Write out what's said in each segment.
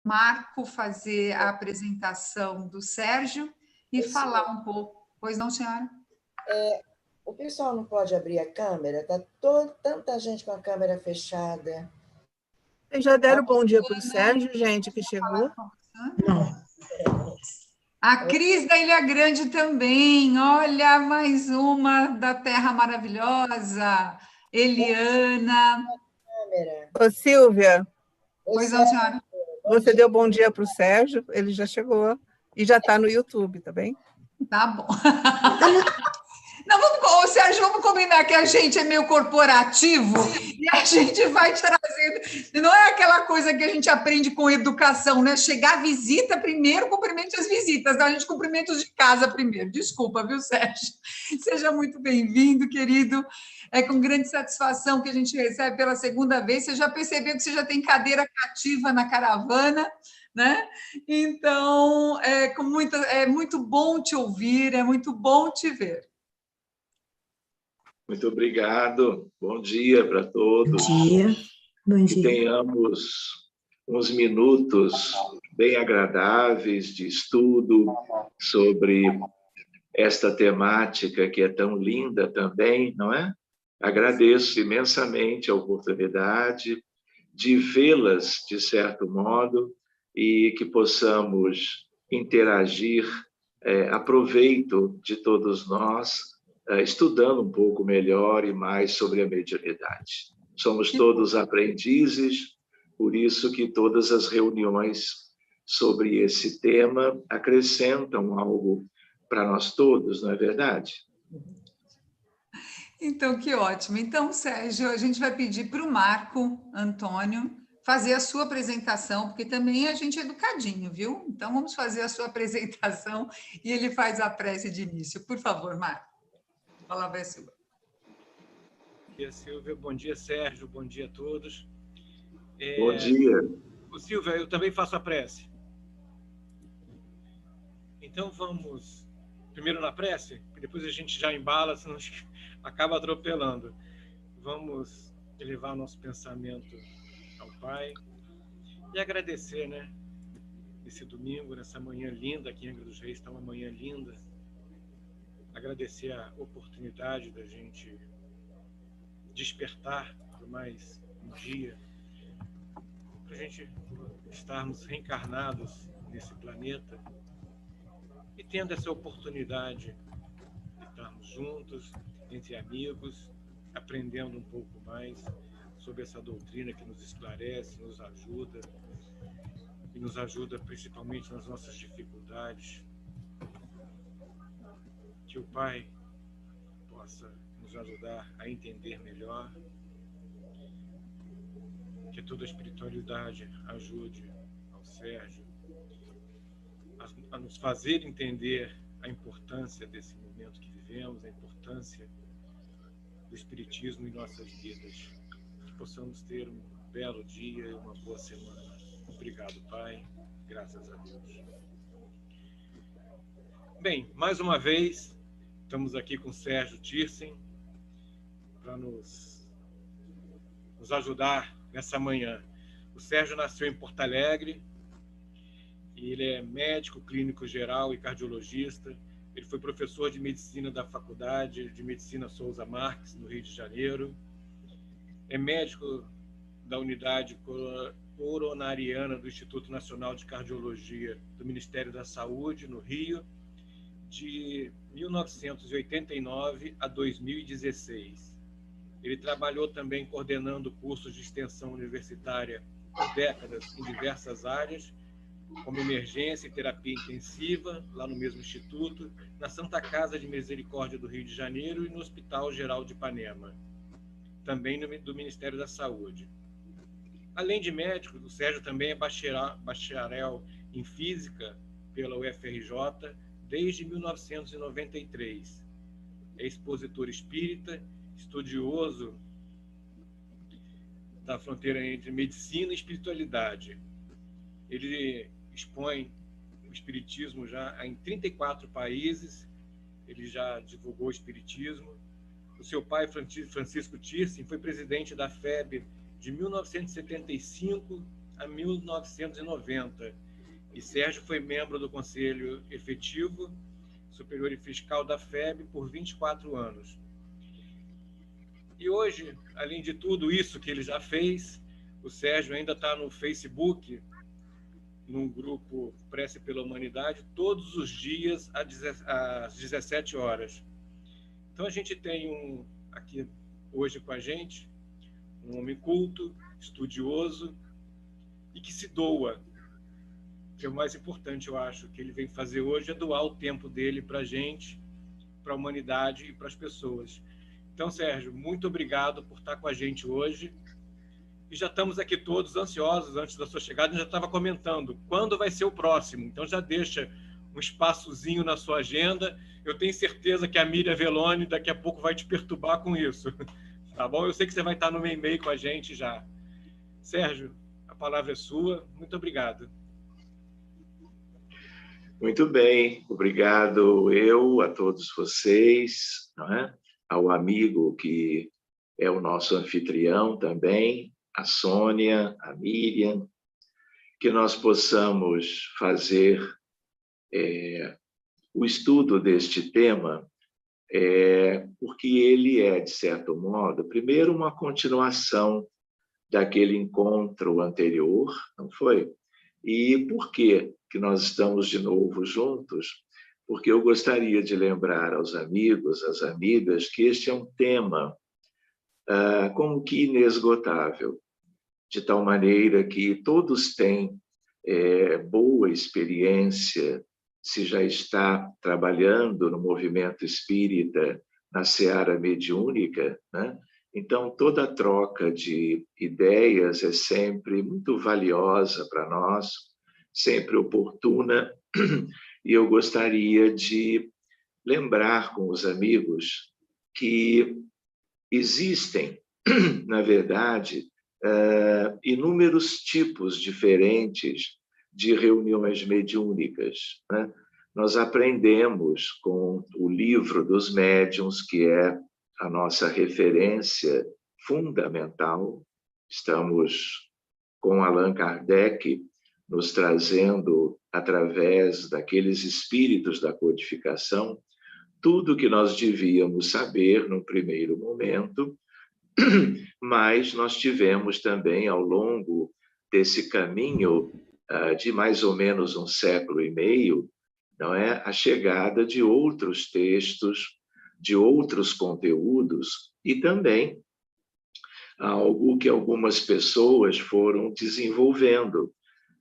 Marco fazer a apresentação do Sérgio e falar um pouco. Pois não, senhora? O pessoal não pode abrir a câmera? Está tanta gente com a câmera fechada. Vocês já deram bom dia para o Sérgio, gente, que chegou? Não. A Cris da Ilha Grande também. Olha, mais uma da Terra Maravilhosa. Eliana. Ô, Silvia. Pois não, senhora? Você deu bom dia para o Sérgio, ele já chegou. E já está no YouTube, tá bem? Tá bom. Não, Sérgio, vamos combinar que a gente é meio corporativo e a gente vai trazendo. Não é aquela coisa que a gente aprende com educação, né? Chegar a visita primeiro, cumprimente as visitas. Não, a gente cumprimenta os de casa primeiro. Desculpa, viu, Sérgio? Seja muito bem-vindo, querido. É com grande satisfação que a gente recebe pela segunda vez. Você já percebeu que você já tem cadeira cativa na caravana, né? Então, é muito bom te ouvir, é muito bom te ver. Muito obrigado. Bom dia para todos. Bom dia. Bom dia. Que tenhamos uns minutos bem agradáveis de estudo sobre esta temática que é tão linda também, não é? Agradeço imensamente a oportunidade de vê-las, de certo modo, e que possamos interagir. Aproveito de todos nós, estudando um pouco melhor e mais sobre a mediunidade. Somos todos aprendizes, por isso que todas as reuniões sobre esse tema acrescentam algo para nós todos, não é verdade? Então, que ótimo. Então, Sérgio, a gente vai pedir para o Marco Antônio fazer a sua apresentação, porque também a gente é educadinho, viu? Então, vamos fazer a sua apresentação e ele faz a prece de início. Por favor, Marco. A palavra é sua. Bom dia, Silvia. Bom dia, Sérgio. Bom dia a todos. Bom dia. Silvia, eu também faço a prece. Então, vamos primeiro na prece, que depois a gente já embala, senão a gente acaba atropelando. Vamos elevar nosso pensamento ao Pai e agradecer, né? Esse domingo, nessa manhã linda, aqui em Angra dos Reis está uma manhã linda. Agradecer a oportunidade da gente despertar por mais um dia, para a gente estarmos reencarnados nesse planeta e tendo essa oportunidade de estarmos juntos, entre amigos, aprendendo um pouco mais sobre essa doutrina que nos esclarece, nos ajuda, e nos ajuda principalmente nas nossas dificuldades. Que o Pai possa nos ajudar a entender melhor, que toda a espiritualidade ajude ao Sérgio a nos fazer entender a importância desse momento que vivemos, a importância do Espiritismo em nossas vidas. Que possamos ter um belo dia e uma boa semana. Obrigado, Pai. Graças a Deus. Bem, mais uma vez, estamos aqui com o Sérgio Tirsen para nos ajudar nessa manhã. O Sérgio nasceu em Porto Alegre e ele é médico, clínico geral e cardiologista. Ele foi professor de medicina da Faculdade de Medicina Souza Marques, no Rio de Janeiro. É médico da unidade coronariana do Instituto Nacional de Cardiologia do Ministério da Saúde, no Rio, de 1989 a 2016. Ele trabalhou também coordenando cursos de extensão universitária por décadas em diversas áreas, como emergência e terapia intensiva, lá no mesmo instituto, na Santa Casa de Misericórdia do Rio de Janeiro e no Hospital Geral de Ipanema, também do Ministério da Saúde. Além de médico, o Sérgio também é bacharel em Física pela UFRJ desde 1993. É expositor espírita, estudioso da fronteira entre medicina e espiritualidade. Ele expõe o espiritismo já em 34 países, ele já divulgou o espiritismo. O seu pai, Francisco Tirsen, foi presidente da FEB de 1975 a 1990. E Sérgio foi membro do Conselho Efetivo Superior e Fiscal da FEB por 24 anos. E hoje, além de tudo isso que ele já fez, o Sérgio ainda está no Facebook, num grupo Prece pela Humanidade, todos os dias às 17 horas. Então a gente tem aqui hoje com a gente um homem culto, estudioso e que se doa. Que é o mais importante, eu acho, que ele vem fazer hoje é doar o tempo dele para a gente, para a humanidade e para as pessoas. Então, Sérgio, muito obrigado por estar com a gente hoje. E já estamos aqui todos ansiosos antes da sua chegada. Eu já estava comentando quando vai ser o próximo. Então, já deixa um espaçozinho na sua agenda. Eu tenho certeza que a Miriam Veloni daqui a pouco vai te perturbar com isso. Tá bom? Eu sei que você vai estar no e-mail com a gente já. Sérgio, a palavra é sua. Muito obrigado. Muito bem, obrigado a todos vocês, não é? Ao amigo que é o nosso anfitrião também, a Sônia, a Miriam, que nós possamos fazer o estudo deste tema, porque ele é, de certo modo, primeiro uma continuação daquele encontro anterior, não foi? E por que nós estamos de novo juntos? Porque eu gostaria de lembrar aos amigos, às amigas, que este é um tema como que inesgotável, de tal maneira que todos têm boa experiência, se já está trabalhando no movimento espírita, na seara mediúnica, né? Então, toda a troca de ideias é sempre muito valiosa para nós, sempre oportuna, e eu gostaria de lembrar com os amigos que existem, na verdade, inúmeros tipos diferentes de reuniões mediúnicas, né? Nós aprendemos com o livro dos médiuns, que é a nossa referência fundamental. Estamos com Allan Kardec nos trazendo, através daqueles espíritos da codificação, tudo que nós devíamos saber no primeiro momento, mas nós tivemos também, ao longo desse caminho de mais ou menos um século e meio, não é? A chegada de outros textos, de outros conteúdos, e também algo que algumas pessoas foram desenvolvendo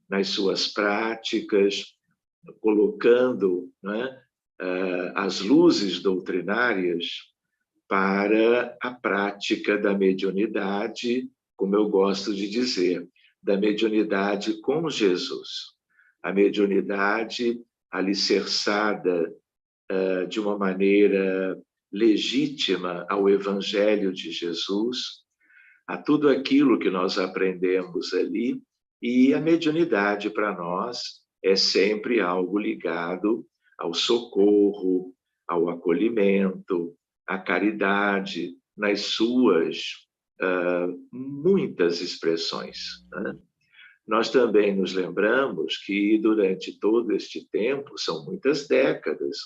nas suas práticas, colocando, não é, as luzes doutrinárias para a prática da mediunidade, como eu gosto de dizer, da mediunidade com Jesus. A mediunidade alicerçada de uma maneira legítima ao Evangelho de Jesus, a tudo aquilo que nós aprendemos ali, e a mediunidade para nós é sempre algo ligado ao socorro, ao acolhimento, à caridade, nas suas muitas expressões, né? Nós também nos lembramos que durante todo este tempo, são muitas décadas,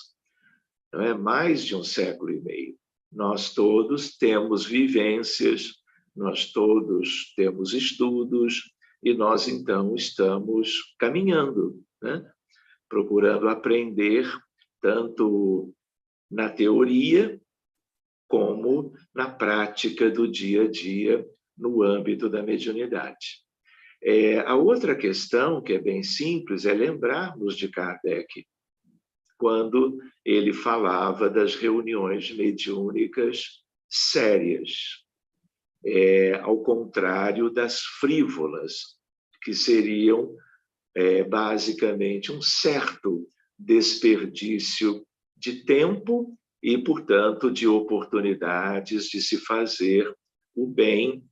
não é? Mais de um século e meio, nós todos temos vivências, nós todos temos estudos, e nós então estamos caminhando, né? Procurando aprender tanto na teoria como na prática do dia a dia, no âmbito da mediunidade. A outra questão, que é bem simples, é lembrarmos de Kardec, quando ele falava das reuniões mediúnicas sérias, ao contrário das frívolas, que seriam basicamente um certo desperdício de tempo e, portanto, de oportunidades de se fazer o bem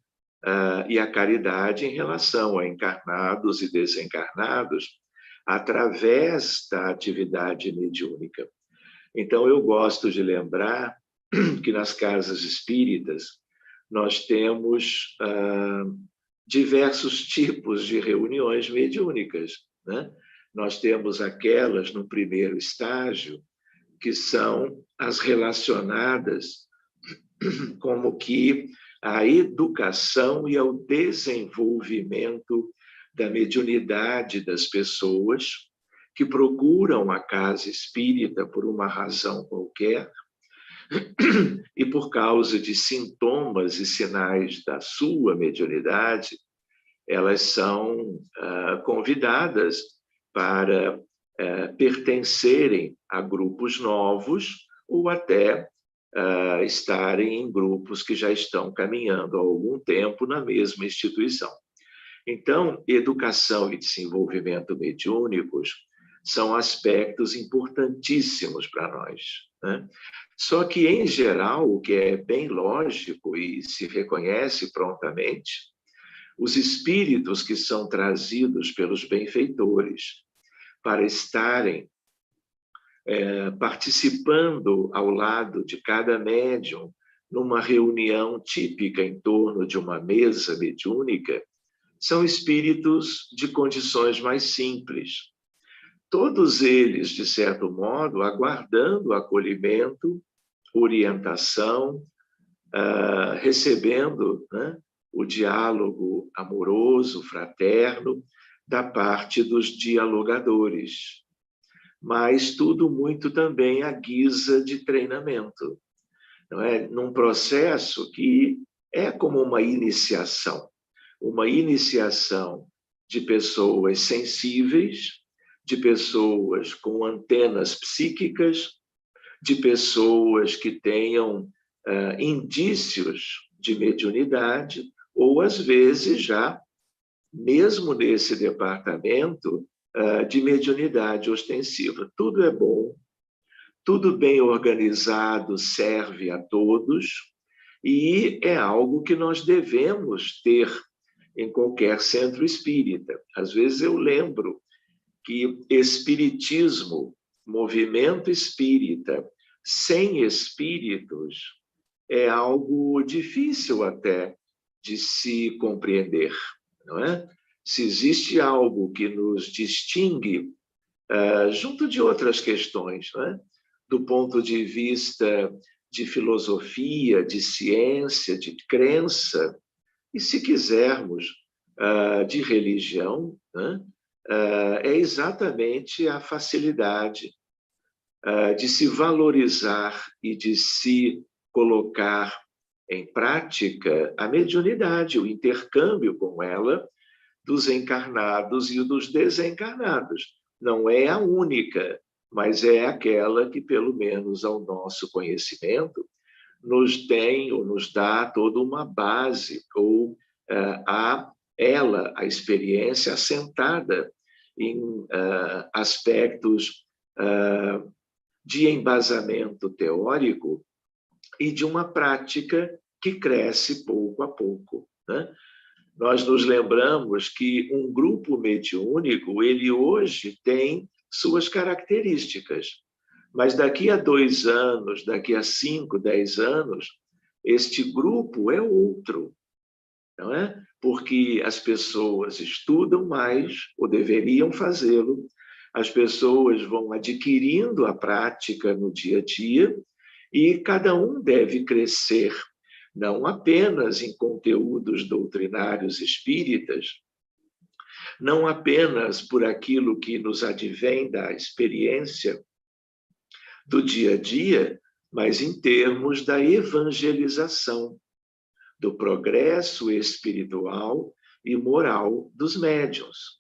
e a caridade em relação a encarnados e desencarnados através da atividade mediúnica. Então, eu gosto de lembrar que nas casas espíritas nós temos diversos tipos de reuniões mediúnicas, né? Nós temos aquelas no primeiro estágio, que são as relacionadas como que a educação e ao desenvolvimento da mediunidade das pessoas que procuram a casa espírita por uma razão qualquer e por causa de sintomas e sinais da sua mediunidade, elas são convidadas para pertencerem a grupos novos ou até estarem em grupos que já estão caminhando há algum tempo na mesma instituição. Então, educação e desenvolvimento mediúnicos são aspectos importantíssimos para nós, né? Só que, em geral, o que é bem lógico e se reconhece prontamente, os espíritos que são trazidos pelos benfeitores para estarem participando ao lado de cada médium numa reunião típica em torno de uma mesa mediúnica, são espíritos de condições mais simples. Todos eles, de certo modo, aguardando acolhimento, orientação, recebendo, né, o diálogo amoroso, fraterno, da parte dos dialogadores. Mas tudo muito também à guisa de treinamento, não é? Num processo que é como uma iniciação de pessoas sensíveis, de pessoas com antenas psíquicas, de pessoas que tenham indícios de mediunidade, ou às vezes já, mesmo nesse departamento, de mediunidade ostensiva. Tudo é bom, tudo bem organizado serve a todos, e é algo que nós devemos ter em qualquer centro espírita. Às vezes eu lembro que espiritismo, movimento espírita, sem espíritos, é algo difícil até de se compreender, não é? Se existe algo que nos distingue, junto de outras questões, não é? Do ponto de vista de filosofia, de ciência, de crença, e se quisermos, de religião, né? É exatamente a facilidade de se valorizar e de se colocar em prática a mediunidade, o intercâmbio com ela dos encarnados e dos desencarnados. Não é a única, mas é aquela que, pelo menos ao nosso conhecimento, nos tem ou nos dá toda uma base, ou a experiência assentada em aspectos de embasamento teórico e de uma prática que cresce pouco a pouco, né? Nós nos lembramos que um grupo mediúnico, ele hoje tem suas características, mas daqui a 2 anos, daqui a 5, 10 anos, este grupo é outro, não é? Porque as pessoas estudam mais, ou deveriam fazê-lo, as pessoas vão adquirindo a prática no dia a dia, e cada um deve crescer, não apenas em conteúdos doutrinários espíritas, não apenas por aquilo que nos advém da experiência do dia a dia, mas em termos da evangelização, do progresso espiritual e moral dos médiuns.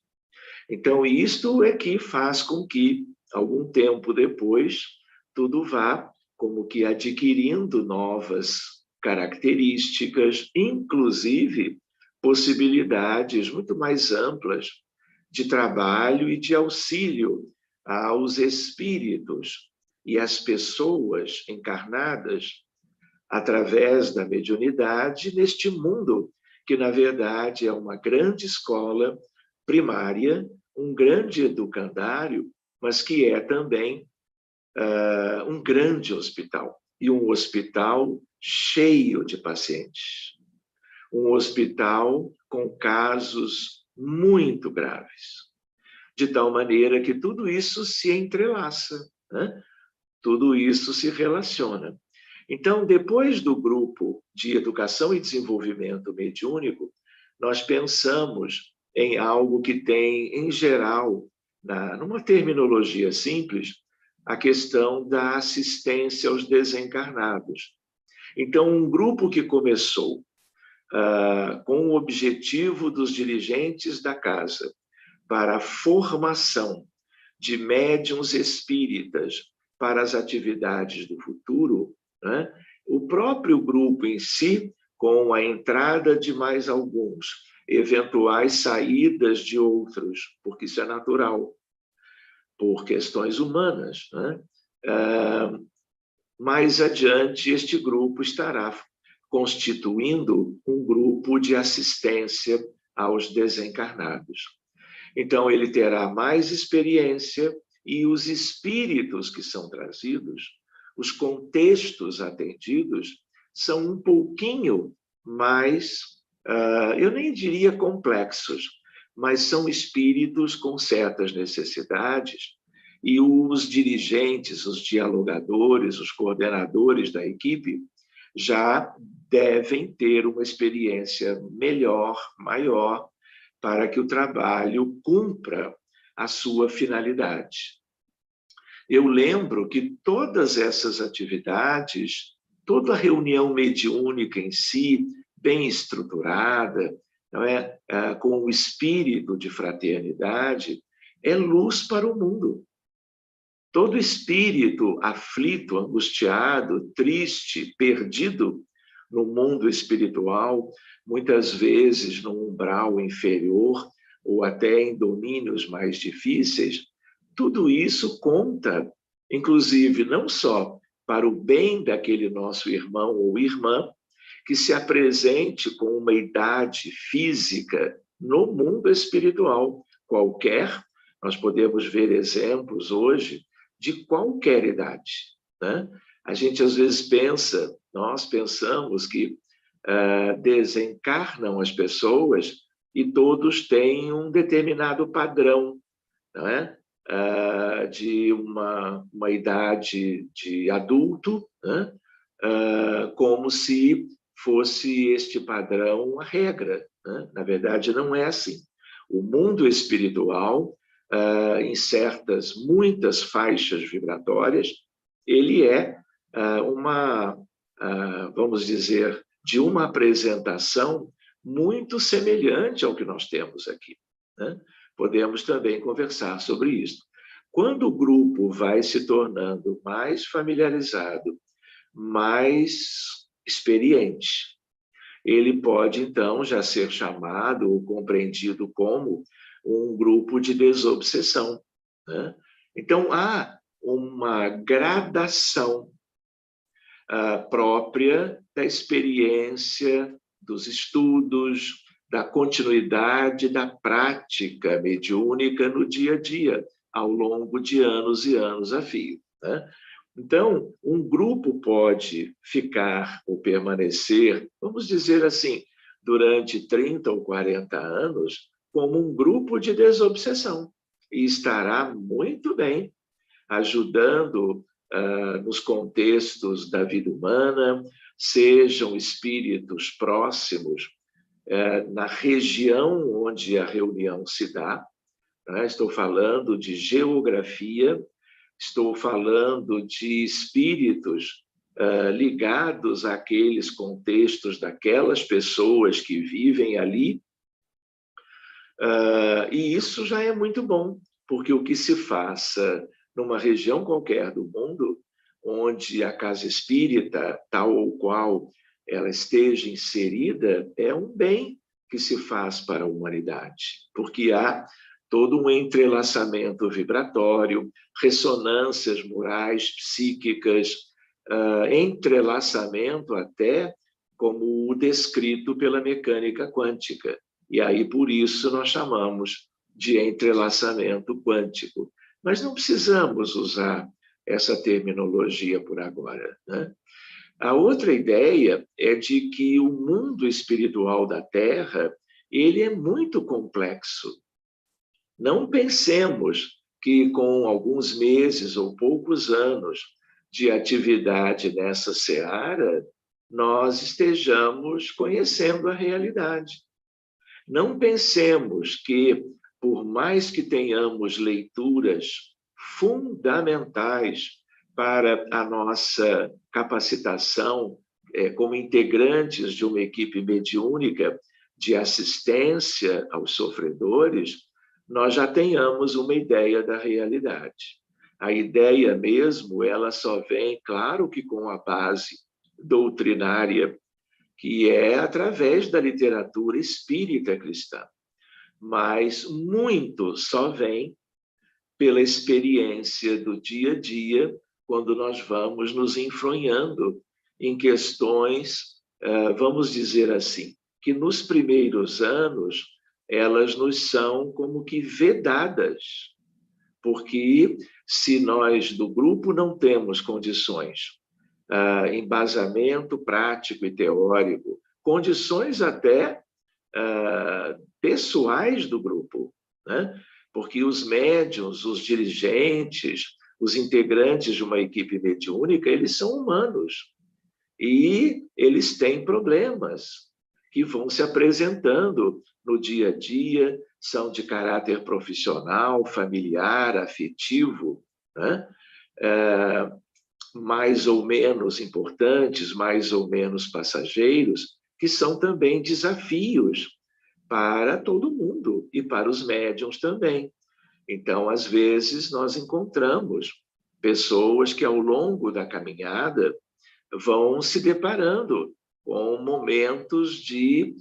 Então, isto é que faz com que, algum tempo depois, tudo vá como que adquirindo novas características, inclusive possibilidades muito mais amplas de trabalho e de auxílio aos espíritos e às pessoas encarnadas através da mediunidade neste mundo, que, na verdade, é uma grande escola primária, um grande educandário, mas que é também um grande hospital, e um hospital cheio de pacientes. Um hospital com casos muito graves. De tal maneira que tudo isso se entrelaça, né? Tudo isso se relaciona. Então, depois do grupo de educação e desenvolvimento mediúnico, nós pensamos em algo que tem, em geral, numa terminologia simples, a questão da assistência aos desencarnados. Então, um grupo que começou com o objetivo dos dirigentes da casa para a formação de médiuns espíritas para as atividades do futuro, né? O próprio grupo em si, com a entrada de mais alguns, eventuais saídas de outros, porque isso é natural, por questões humanas, né? Mais adiante, este grupo estará constituindo um grupo de assistência aos desencarnados. Então, ele terá mais experiência e os espíritos que são trazidos, os contextos atendidos, são um pouquinho mais, eu nem diria complexos, mas são espíritos com certas necessidades, e os dirigentes, os dialogadores, os coordenadores da equipe já devem ter uma experiência melhor, maior, para que o trabalho cumpra a sua finalidade. Eu lembro que todas essas atividades, toda a reunião mediúnica em si, bem estruturada, não é? Com o espírito de fraternidade, é luz para o mundo. Todo espírito aflito, angustiado, triste, perdido no mundo espiritual, muitas vezes no umbral inferior ou até em domínios mais difíceis, tudo isso conta, inclusive, não só para o bem daquele nosso irmão ou irmã, que se apresente com uma idade física no mundo espiritual qualquer. Nós podemos ver exemplos hoje de qualquer idade, né? A gente às vezes pensa, nós pensamos que desencarnam as pessoas e todos têm um determinado padrão, não é? De uma idade de adulto, né? Como se fosse este padrão a regra, né? Na verdade, não é assim. O mundo espiritual, em muitas faixas vibratórias, ele é vamos dizer, de uma apresentação muito semelhante ao que nós temos aqui, né? Podemos também conversar sobre isso. Quando o grupo vai se tornando mais familiarizado, mais experiente, ele pode, então, já ser chamado ou compreendido como um grupo de desobsessão, né? Então, há uma gradação própria da experiência, dos estudos, da continuidade da prática mediúnica no dia a dia, ao longo de anos e anos a fio, né? Então, um grupo pode ficar ou permanecer, vamos dizer assim, durante 30 ou 40 anos, como um grupo de desobsessão, e estará muito bem, ajudando nos contextos da vida humana, sejam espíritos próximos, na região onde a reunião se dá, né? Estou falando de geografia, estou falando de espíritos ligados àqueles contextos daquelas pessoas que vivem ali, e isso já é muito bom, porque o que se faça numa região qualquer do mundo, onde a casa espírita, tal ou qual ela esteja inserida, é um bem que se faz para a humanidade, porque há todo um entrelaçamento vibratório, ressonâncias morais, psíquicas, entrelaçamento até como o descrito pela mecânica quântica. E aí, por isso, nós chamamos de entrelaçamento quântico. Mas não precisamos usar essa terminologia por agora, né? A outra ideia é de que o mundo espiritual da Terra, ele é muito complexo. Não pensemos que com alguns meses ou poucos anos de atividade nessa seara, nós estejamos conhecendo a realidade. Não pensemos que, por mais que tenhamos leituras fundamentais para a nossa capacitação como integrantes de uma equipe mediúnica de assistência aos sofredores, nós já tenhamos uma ideia da realidade. A ideia mesmo, ela só vem, claro que com a base doutrinária, que é através da literatura espírita cristã, mas muito só vem pela experiência do dia a dia, quando nós vamos nos enfronhando em questões, vamos dizer assim, que nos primeiros anos elas nos são como que vedadas, porque se nós do grupo não temos condições, embasamento prático e teórico, condições até pessoais do grupo, né? Porque os médiuns, os dirigentes, os integrantes de uma equipe mediúnica, eles são humanos e eles têm problemas que vão se apresentando no dia a dia, são de caráter profissional, familiar, afetivo, né? Mais ou menos importantes, mais ou menos passageiros, que são também desafios para todo mundo e para os médiuns também. Então, às vezes, nós encontramos pessoas que, ao longo da caminhada, vão se deparando com momentos de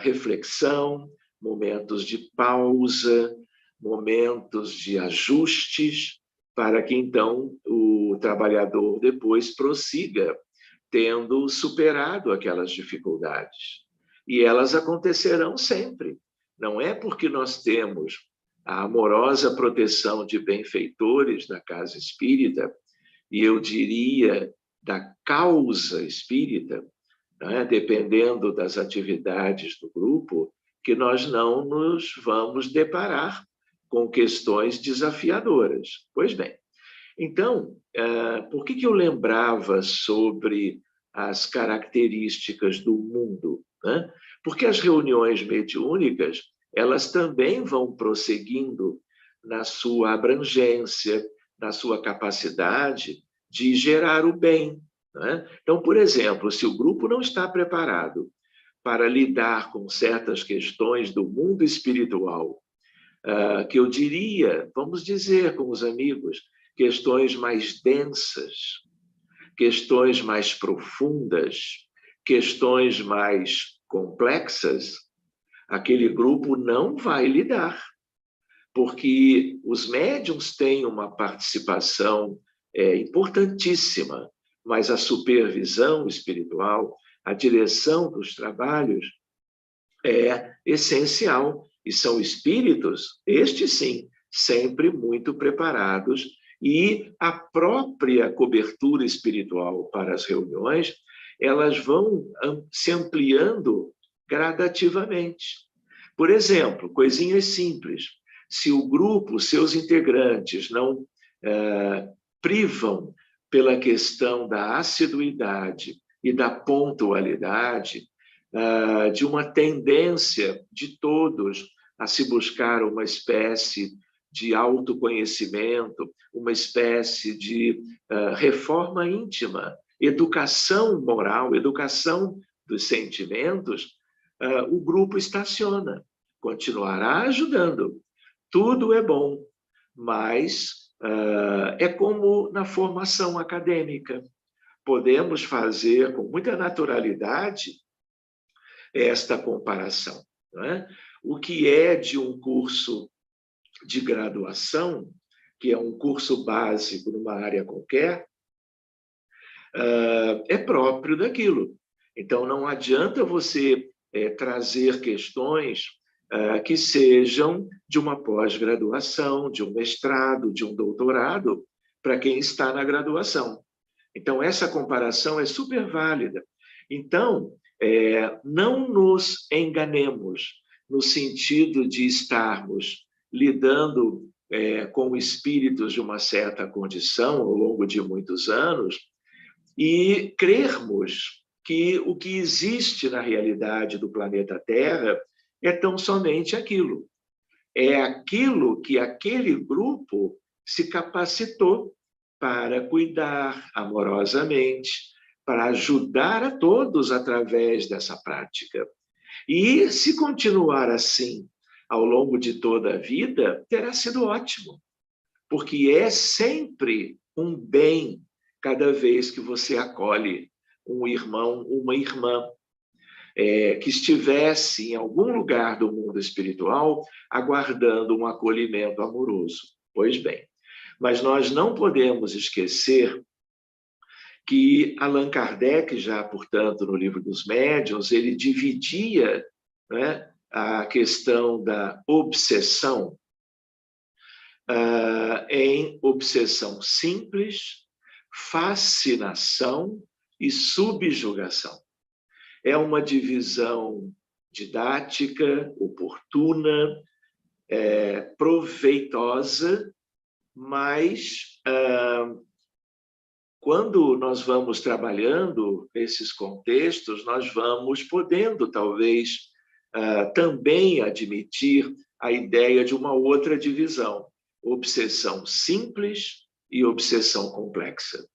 reflexão, momentos de pausa, momentos de ajustes, para que, então, o trabalhador depois prossiga, tendo superado aquelas dificuldades. E elas acontecerão sempre. Não é porque nós temos a amorosa proteção de benfeitores da casa espírita, e eu diria da causa espírita, né, dependendo das atividades do grupo, que nós não nos vamos deparar com questões desafiadoras. Pois bem, então, por que eu lembrava sobre as características do mundo, né? Porque as reuniões mediúnicas, elas também vão prosseguindo na sua abrangência, na sua capacidade de gerar o bem, né? Então, por exemplo, se o grupo não está preparado para lidar com certas questões do mundo espiritual, que eu diria, vamos dizer com os amigos, questões mais densas, questões mais profundas, questões mais complexas, aquele grupo não vai lidar, porque os médiuns têm uma participação importantíssima, mas a supervisão espiritual, a direção dos trabalhos é essencial, e são espíritos, estes sim, sempre muito preparados, e a própria cobertura espiritual para as reuniões, elas vão se ampliando gradativamente. Por exemplo, coisinhas simples, se o grupo, seus integrantes não privam pela questão da assiduidade e da pontualidade, de uma tendência de todos a se buscar uma espécie de autoconhecimento, uma espécie de reforma íntima, educação moral, educação dos sentimentos, o grupo estaciona, continuará ajudando. Tudo é bom, mas é como na formação acadêmica. Podemos fazer com muita naturalidade esta comparação, não é? O que é de um curso de graduação, que é um curso básico numa área qualquer, é próprio daquilo. Então, não adianta você trazer questões que sejam de uma pós-graduação, de um mestrado, de um doutorado, para quem está na graduação. Então, essa comparação é super válida. Então, Não nos enganemos no sentido de estarmos lidando com espíritos de uma certa condição ao longo de muitos anos e crermos que o que existe na realidade do planeta Terra é tão somente aquilo. É aquilo que aquele grupo se capacitou para cuidar amorosamente, para ajudar a todos através dessa prática. E se continuar assim ao longo de toda a vida, terá sido ótimo, porque é sempre um bem cada vez que você acolhe um irmão, uma irmã, que estivesse em algum lugar do mundo espiritual aguardando um acolhimento amoroso. Pois bem, mas nós não podemos esquecer que Allan Kardec, já, portanto, no Livro dos Médiuns, ele dividia, né, a questão da obsessão em obsessão simples, fascinação e subjugação. É uma divisão didática, oportuna, proveitosa, mas quando nós vamos trabalhando esses contextos, nós vamos podendo, talvez, também admitir a ideia de uma outra divisão, obsessão simples e obsessão complexa.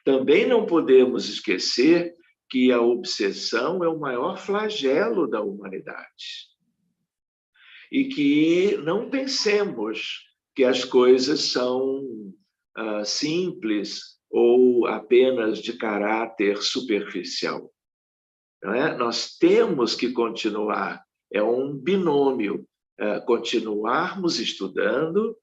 Também não podemos esquecer que a obsessão é o maior flagelo da humanidade. E que não pensemos que as coisas são simples ou apenas de caráter superficial. Não é? Nós temos que continuar, é um binômio, continuarmos estudando,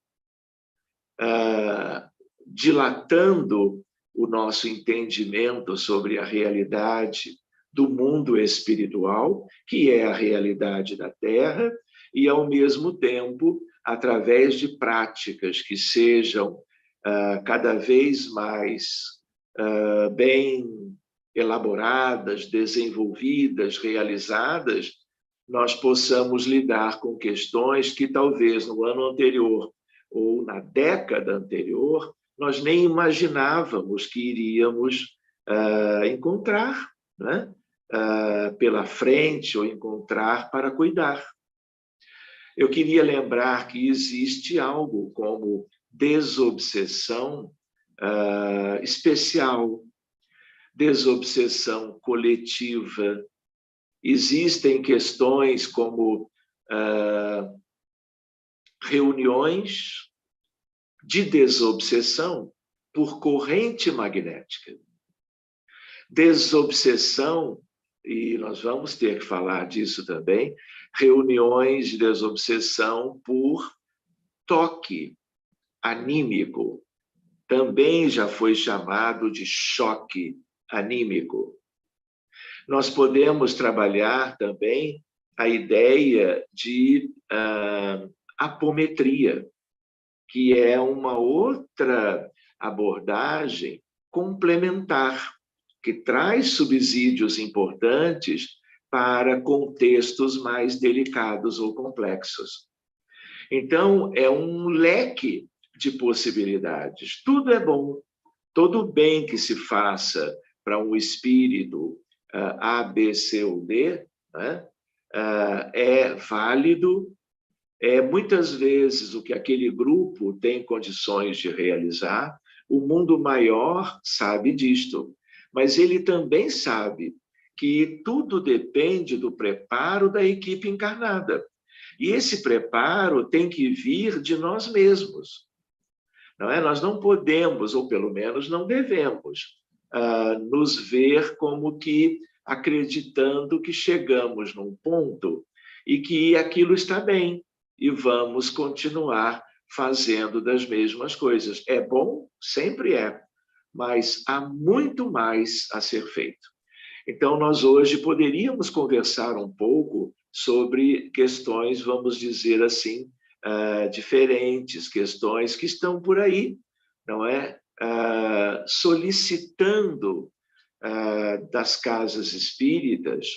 dilatando o nosso entendimento sobre a realidade do mundo espiritual, que é a realidade da Terra, e, ao mesmo tempo, através de práticas que sejam cada vez mais bem elaboradas, desenvolvidas, realizadas, nós possamos lidar com questões que talvez no ano anterior ou na década anterior nós nem imaginávamos que iríamos encontrar, né? Pela frente ou encontrar para cuidar. Eu queria lembrar que existe algo como desobsessão especial, desobsessão coletiva. Existem questões como reuniões de desobsessão por corrente magnética. Desobsessão, e nós vamos ter que falar disso também, reuniões de desobsessão por toque anímico. Também já foi chamado de choque anímico. Nós podemos trabalhar também a ideia de apometria, que é uma outra abordagem complementar, que traz subsídios importantes para contextos mais delicados ou complexos. Então, é um leque de possibilidades. Tudo é bom, todo bem que se faça para um espírito A, B, C ou D, né, é válido. Muitas vezes o que aquele grupo tem condições de realizar, o mundo maior sabe disto, mas ele também sabe que tudo depende do preparo da equipe encarnada. E esse preparo tem que vir de nós mesmos. Não é? Nós não podemos, ou pelo menos não devemos, nos ver como que acreditando que chegamos num ponto e que aquilo está bem. E vamos continuar fazendo das mesmas coisas. É bom? Sempre é, mas há muito mais a ser feito. Então, nós hoje poderíamos conversar um pouco sobre questões, vamos dizer assim, diferentes, questões que estão por aí, não é? Solicitando das casas espíritas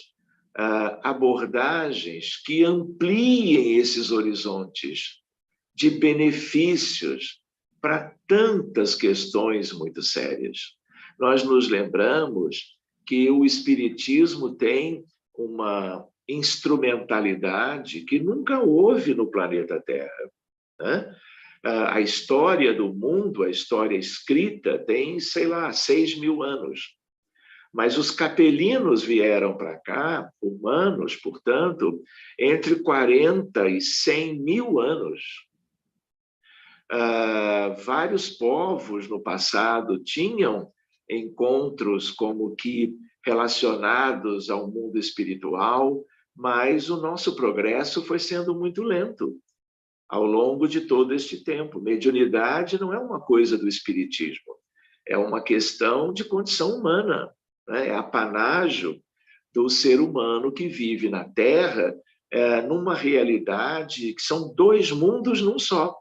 abordagens que ampliem esses horizontes de benefícios para tantas questões muito sérias. Nós nos lembramos que o Espiritismo tem uma instrumentalidade que nunca houve no planeta Terra, né? A história do mundo, a história escrita, tem, sei lá, 6.000 anos. Mas os capelinos vieram para cá, humanos, portanto, entre 40 e 100 mil anos. Vários povos no passado tinham encontros como que relacionados ao mundo espiritual, mas o nosso progresso foi sendo muito lento ao longo de todo este tempo. Mediunidade não é uma coisa do espiritismo, é uma questão de condição humana, né? É apanágio do ser humano que vive na Terra numa realidade que são 2 mundos num só.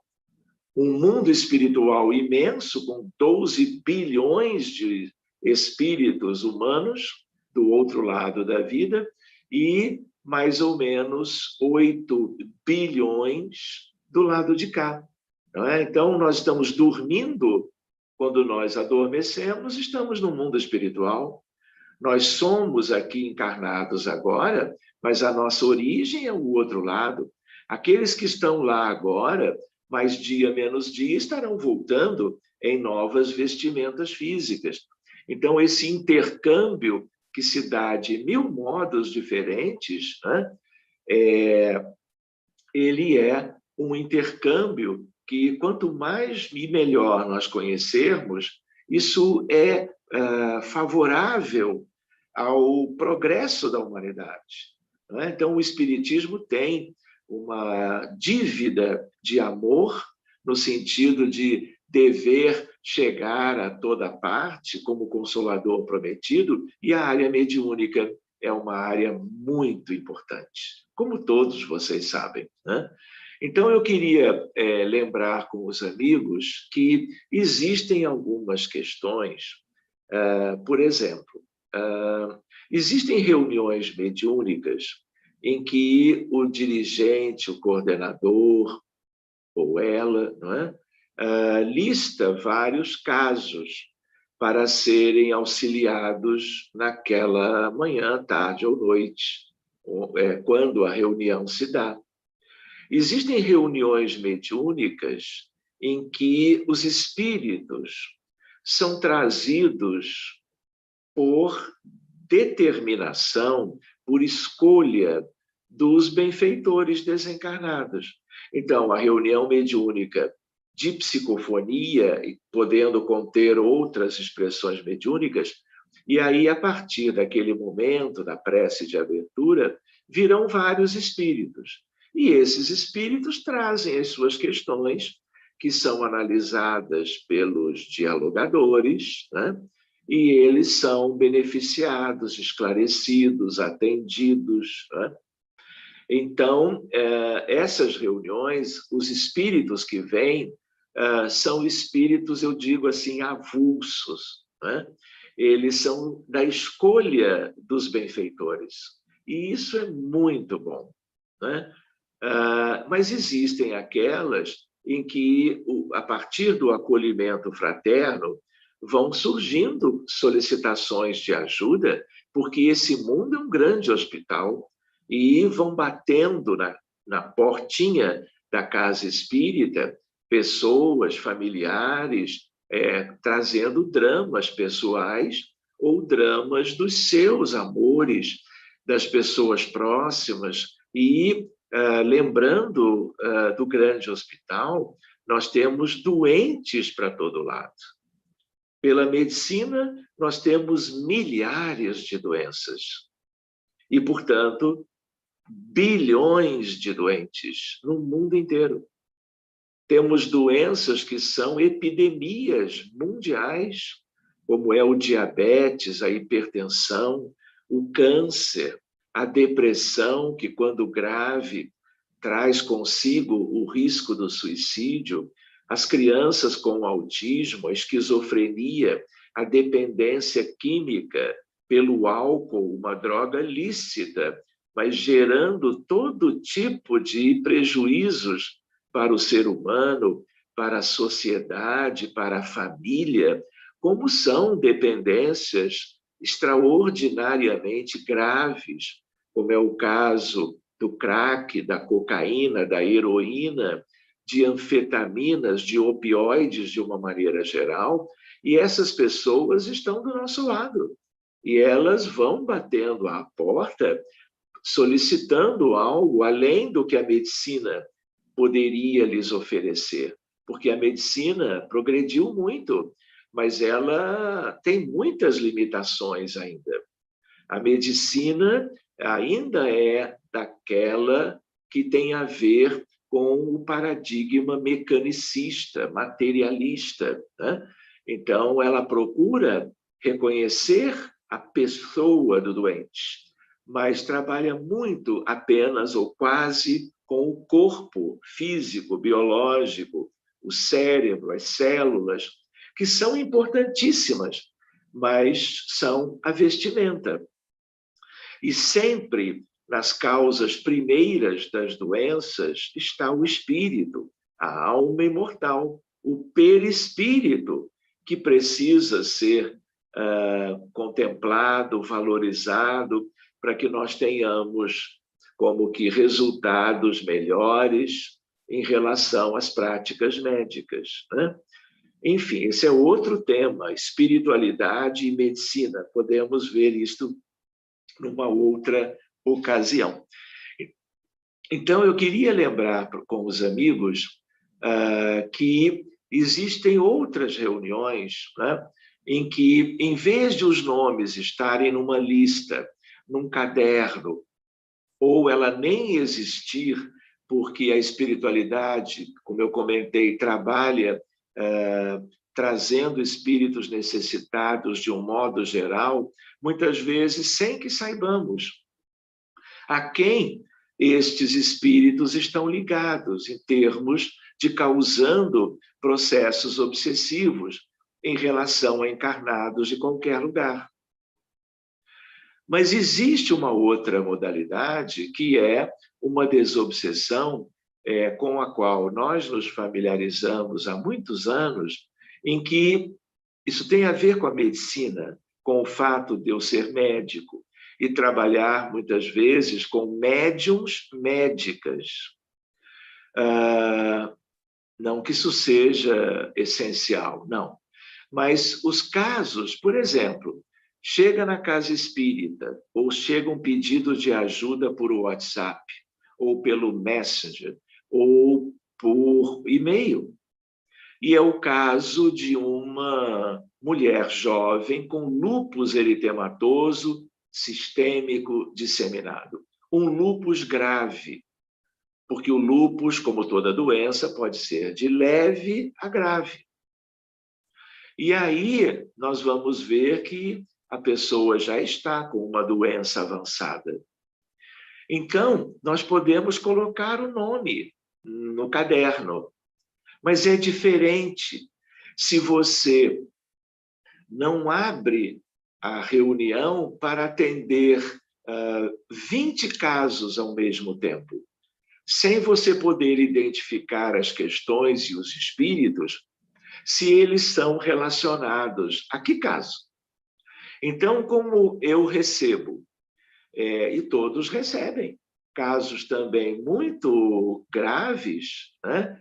Um mundo espiritual imenso, com 12 bilhões de espíritos humanos do outro lado da vida, e mais ou menos 8 bilhões do lado de cá. Não é? Então, nós estamos dormindo, quando nós adormecemos, estamos no mundo espiritual. Nós somos aqui encarnados agora, mas a nossa origem é o outro lado. Aqueles que estão lá agora, mais dia menos dia, estarão voltando em novas vestimentas físicas. Então, esse intercâmbio que se dá de 1000 modos diferentes, né? Ele é um intercâmbio que, quanto mais e melhor nós conhecermos, isso é favorável ao progresso da humanidade, não é? Então, o Espiritismo tem uma dívida de amor, no sentido de dever chegar a toda parte como consolador prometido, e a área mediúnica é uma área muito importante, como todos vocês sabem, né? Então, eu queria lembrar com os amigos que existem algumas questões, por exemplo, existem reuniões mediúnicas em que o dirigente, o coordenador, ou ela, não é? Lista vários casos para serem auxiliados naquela manhã, tarde ou noite, quando a reunião se dá. Existem reuniões mediúnicas em que os espíritos são trazidos por determinação, por escolha dos benfeitores desencarnados. Então, a reunião mediúnica de psicofonia, podendo conter outras expressões mediúnicas, e aí, a partir daquele momento, da prece de abertura, virão vários espíritos. E esses espíritos trazem as suas questões, que são analisadas pelos dialogadores, né? E eles são beneficiados, esclarecidos, atendidos, né? Então, essas reuniões, os espíritos que vêm, são espíritos, eu digo assim, avulsos, né? Eles são da escolha dos benfeitores. E isso é muito bom, né? Mas existem aquelas em que, a partir do acolhimento fraterno, vão surgindo solicitações de ajuda, porque esse mundo é um grande hospital, e vão batendo na portinha da casa espírita pessoas, familiares, trazendo dramas pessoais ou dramas dos seus amores, das pessoas próximas. E, lembrando do grande hospital, nós temos doentes para todo lado. Pela medicina, nós temos milhares de doenças. E, portanto, bilhões de doentes no mundo inteiro. Temos doenças que são epidemias mundiais, como é o diabetes, a hipertensão, o câncer, a depressão, que, quando grave, traz consigo o risco do suicídio, as crianças com autismo, a esquizofrenia, a dependência química pelo álcool, uma droga lícita, mas gerando todo tipo de prejuízos para o ser humano, para a sociedade, para a família, como são dependências extraordinariamente graves, como é o caso do crack, da cocaína, da heroína, de anfetaminas, de opioides de uma maneira geral, e essas pessoas estão do nosso lado. E elas vão batendo à porta, solicitando algo além do que a medicina poderia lhes oferecer. Porque a medicina progrediu muito, mas ela tem muitas limitações ainda. A medicina ainda é daquela que tem a ver com o paradigma mecanicista, materialista, né? Então, ela procura reconhecer a pessoa do doente, mas trabalha muito apenas ou quase com o corpo físico, biológico, o cérebro, as células, que são importantíssimas, mas são a vestimenta. E sempre nas causas primeiras das doenças está o espírito, a alma imortal, o perispírito, que precisa ser contemplado, valorizado, para que nós tenhamos como que resultados melhores em relação às práticas médicas, né? Enfim, esse é outro tema, espiritualidade e medicina. Podemos ver isto numa outra ocasião. Então, eu queria lembrar com os amigos que existem outras reuniões, né, em que, em vez de os nomes estarem numa lista, num caderno, ou ela nem existir, porque a espiritualidade, como eu comentei, trabalha trazendo espíritos necessitados de um modo geral, muitas vezes sem que saibamos a quem estes espíritos estão ligados, em termos de causando processos obsessivos em relação a encarnados de qualquer lugar. Mas existe uma outra modalidade, que é uma desobsessão com a qual nós nos familiarizamos há muitos anos, em que isso tem a ver com a medicina, com o fato de eu ser médico e trabalhar muitas vezes com médiums médicas. Não que isso seja essencial, não. Mas os casos, por exemplo, chega na casa espírita, ou chega um pedido de ajuda por WhatsApp, ou pelo Messenger, ou por e-mail. E é o caso de uma mulher jovem com lúpus eritematoso sistêmico disseminado. Um lúpus grave, porque o lúpus, como toda doença, pode ser de leve a grave. E aí nós vamos ver que a pessoa já está com uma doença avançada. Então, nós podemos colocar o nome no caderno, mas é diferente se você não abre a reunião para atender 20 casos ao mesmo tempo, sem você poder identificar as questões e os espíritos, se eles são relacionados a que caso. Então, como eu recebo, e todos recebem, casos também muito graves, né,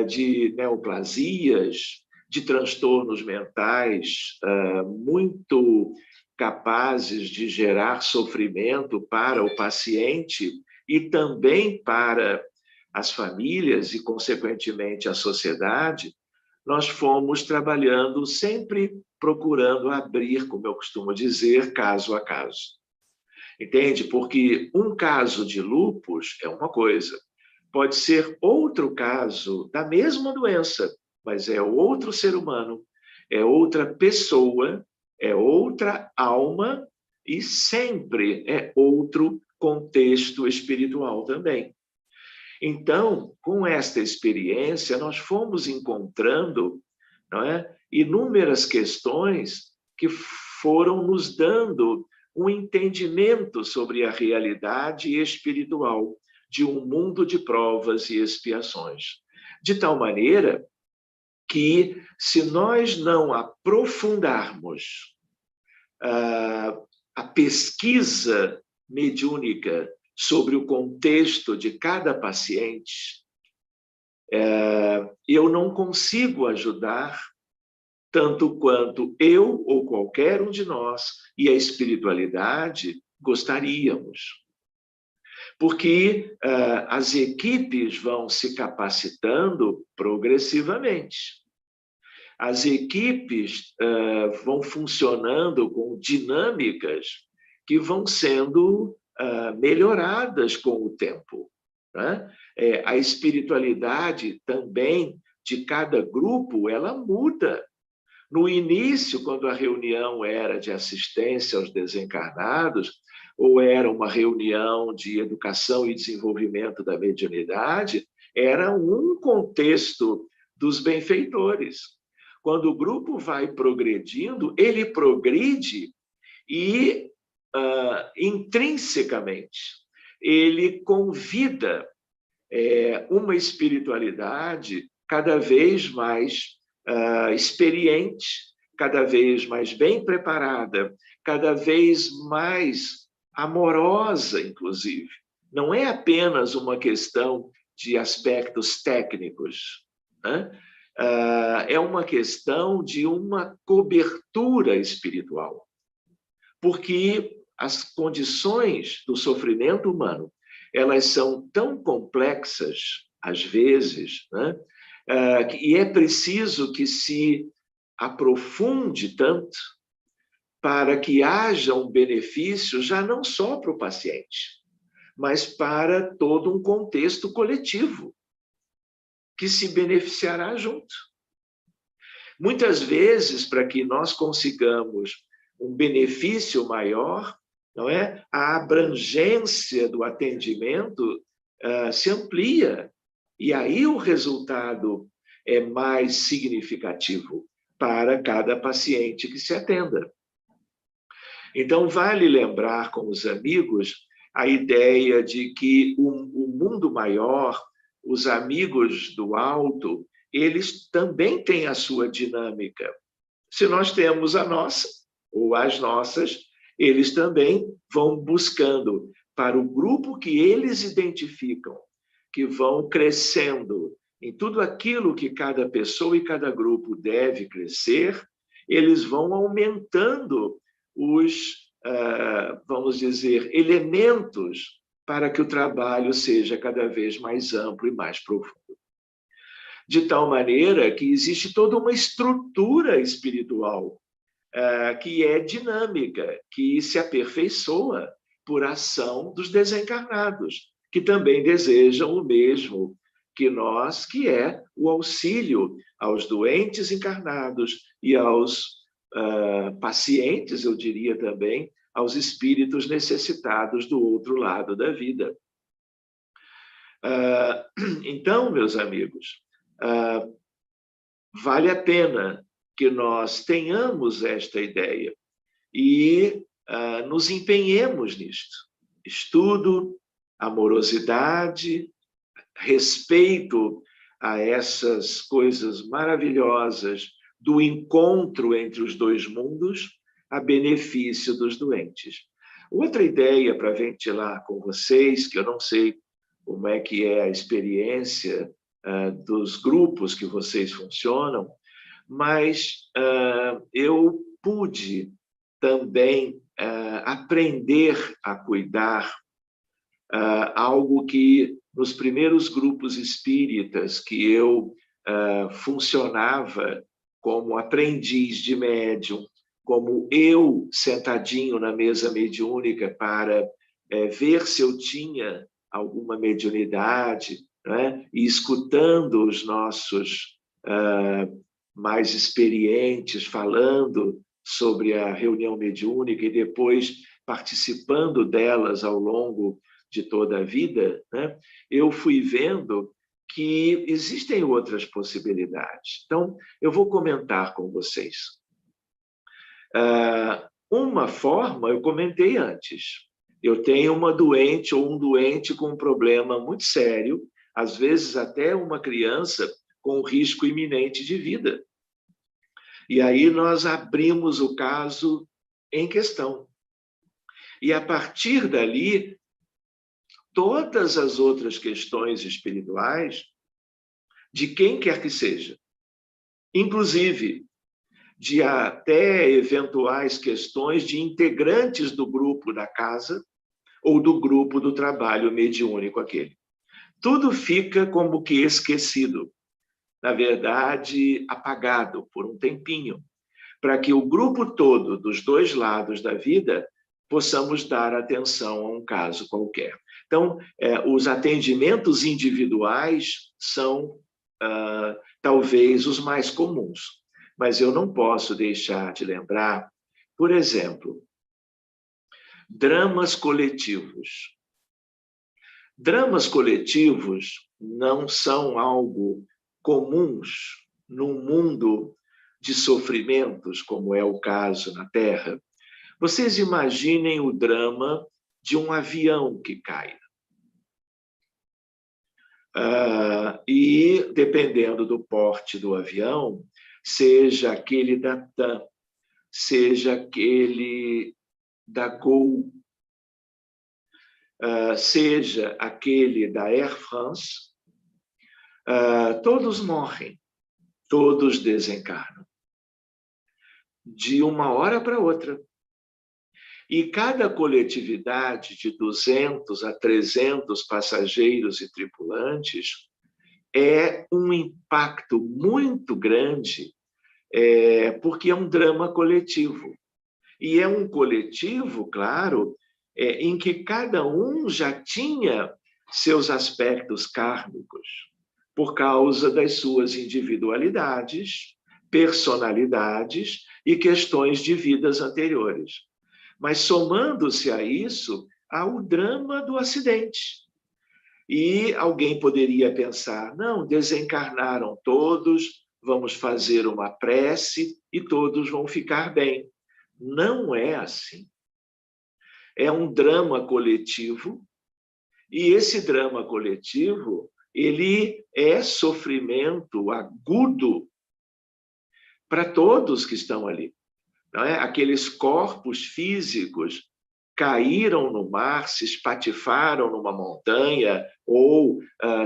de neoplasias, de transtornos mentais muito capazes de gerar sofrimento para o paciente e também para as famílias e, consequentemente, a sociedade. Nós fomos trabalhando sempre procurando abrir, como eu costumo dizer, caso a caso. Entende? Porque um caso de lúpus é uma coisa, pode ser outro caso da mesma doença, mas é outro ser humano, é outra pessoa, é outra alma e sempre é outro contexto espiritual também. Então, com esta experiência, nós fomos encontrando, não é, inúmeras questões que foram nos dando um entendimento sobre a realidade espiritual de um mundo de provas e expiações. De tal maneira que, se nós não aprofundarmos a pesquisa mediúnica sobre o contexto de cada paciente, eu não consigo ajudar tanto quanto eu ou qualquer um de nós e a espiritualidade gostaríamos. Porque as equipes vão se capacitando progressivamente. As equipes vão funcionando com dinâmicas que vão sendo melhoradas com o tempo, né? A espiritualidade também de cada grupo, ela muda. No início, quando a reunião era de assistência aos desencarnados, ou era uma reunião de educação e desenvolvimento da mediunidade, era um contexto dos benfeitores. Quando o grupo vai progredindo, ele progride e, intrinsecamente, ele convida uma espiritualidade cada vez mais experiente, cada vez mais bem preparada, cada vez mais amorosa, inclusive. Não é apenas uma questão de aspectos técnicos, né? É uma questão de uma cobertura espiritual. Porque as condições do sofrimento humano, elas são tão complexas, às vezes, né? E é preciso que se aprofunde tanto para que haja um benefício já não só para o paciente, mas para todo um contexto coletivo que se beneficiará junto. Muitas vezes, para que nós consigamos um benefício maior, não é? A abrangência do atendimento se amplia, e aí o resultado é mais significativo para cada paciente que se atenda. Então, vale lembrar com os amigos a ideia de que o mundo maior, os amigos do alto, eles também têm a sua dinâmica. Se nós temos a nossa, ou as nossas, eles também vão buscando para o grupo que eles identificam, que vão crescendo em tudo aquilo que cada pessoa e cada grupo deve crescer, eles vão aumentando os, vamos dizer, elementos para que o trabalho seja cada vez mais amplo e mais profundo. De tal maneira que existe toda uma estrutura espiritual que é dinâmica, que se aperfeiçoa por ação dos desencarnados, que também desejam o mesmo que nós, que é o auxílio aos doentes encarnados e aos pacientes, eu diria também, aos espíritos necessitados do outro lado da vida. Então, meus amigos, vale a pena que nós tenhamos esta ideia e nos empenhemos nisto. Estudo, amorosidade, respeito a essas coisas maravilhosas do encontro entre os dois mundos, a benefício dos doentes. Outra ideia para ventilar com vocês, que eu não sei como é que é a experiência dos grupos que vocês funcionam, mas eu pude também aprender a cuidar algo que nos primeiros grupos espíritas que eu funcionava como aprendiz de médium, como eu sentadinho na mesa mediúnica para ver se eu tinha alguma mediunidade, né? E escutando os nossos mais experientes falando sobre a reunião mediúnica e depois participando delas ao longo de toda a vida, né? Eu fui vendo que existem outras possibilidades. Então, eu vou comentar com vocês. Uma forma, eu comentei antes, eu tenho uma doente ou um doente com um problema muito sério, às vezes até uma criança com risco iminente de vida. E aí nós abrimos o caso em questão. E a partir dali, todas as outras questões espirituais, de quem quer que seja, inclusive de até eventuais questões de integrantes do grupo da casa ou do grupo do trabalho mediúnico aquele. Tudo fica como que esquecido, na verdade, apagado por um tempinho, para que o grupo todo dos dois lados da vida possamos dar atenção a um caso qualquer. Então, os atendimentos individuais são talvez os mais comuns, mas eu não posso deixar de lembrar, por exemplo, dramas coletivos. Dramas coletivos não são algo comuns num mundo de sofrimentos, como é o caso na Terra. Vocês imaginem o drama de um avião que cai. E, dependendo do porte do avião, seja aquele da TAM, seja aquele da Gol, seja aquele da Air France, todos morrem, todos desencarnam, de uma hora para outra. E cada coletividade de 200 a 300 passageiros e tripulantes é um impacto muito grande, porque é um drama coletivo. E é um coletivo, claro, em que cada um já tinha seus aspectos kármicos, por causa das suas individualidades, personalidades e questões de vidas anteriores. Mas, somando-se a isso, há o drama do acidente. E alguém poderia pensar, não, desencarnaram todos, vamos fazer uma prece e todos vão ficar bem. Não é assim. É um drama coletivo, e esse drama coletivo, ele é sofrimento agudo para todos que estão ali. Não é? Aqueles corpos físicos caíram no mar, se espatifaram numa montanha ou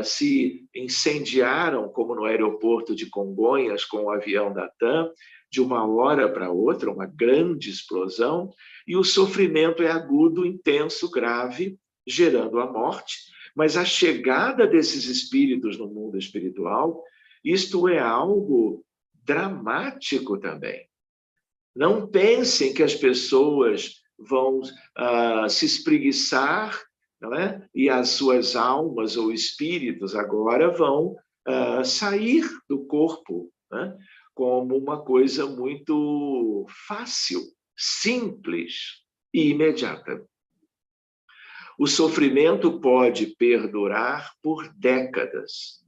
se incendiaram, como no aeroporto de Congonhas com o avião da TAM, de uma hora para outra, uma grande explosão, e o sofrimento é agudo, intenso, grave, gerando a morte. Mas a chegada desses espíritos no mundo espiritual, isto é algo dramático também. Não pensem que as pessoas vão se espreguiçar, não é? E as suas almas ou espíritos agora vão sair do corpo, né? Como uma coisa muito fácil, simples e imediata. O sofrimento pode perdurar por décadas.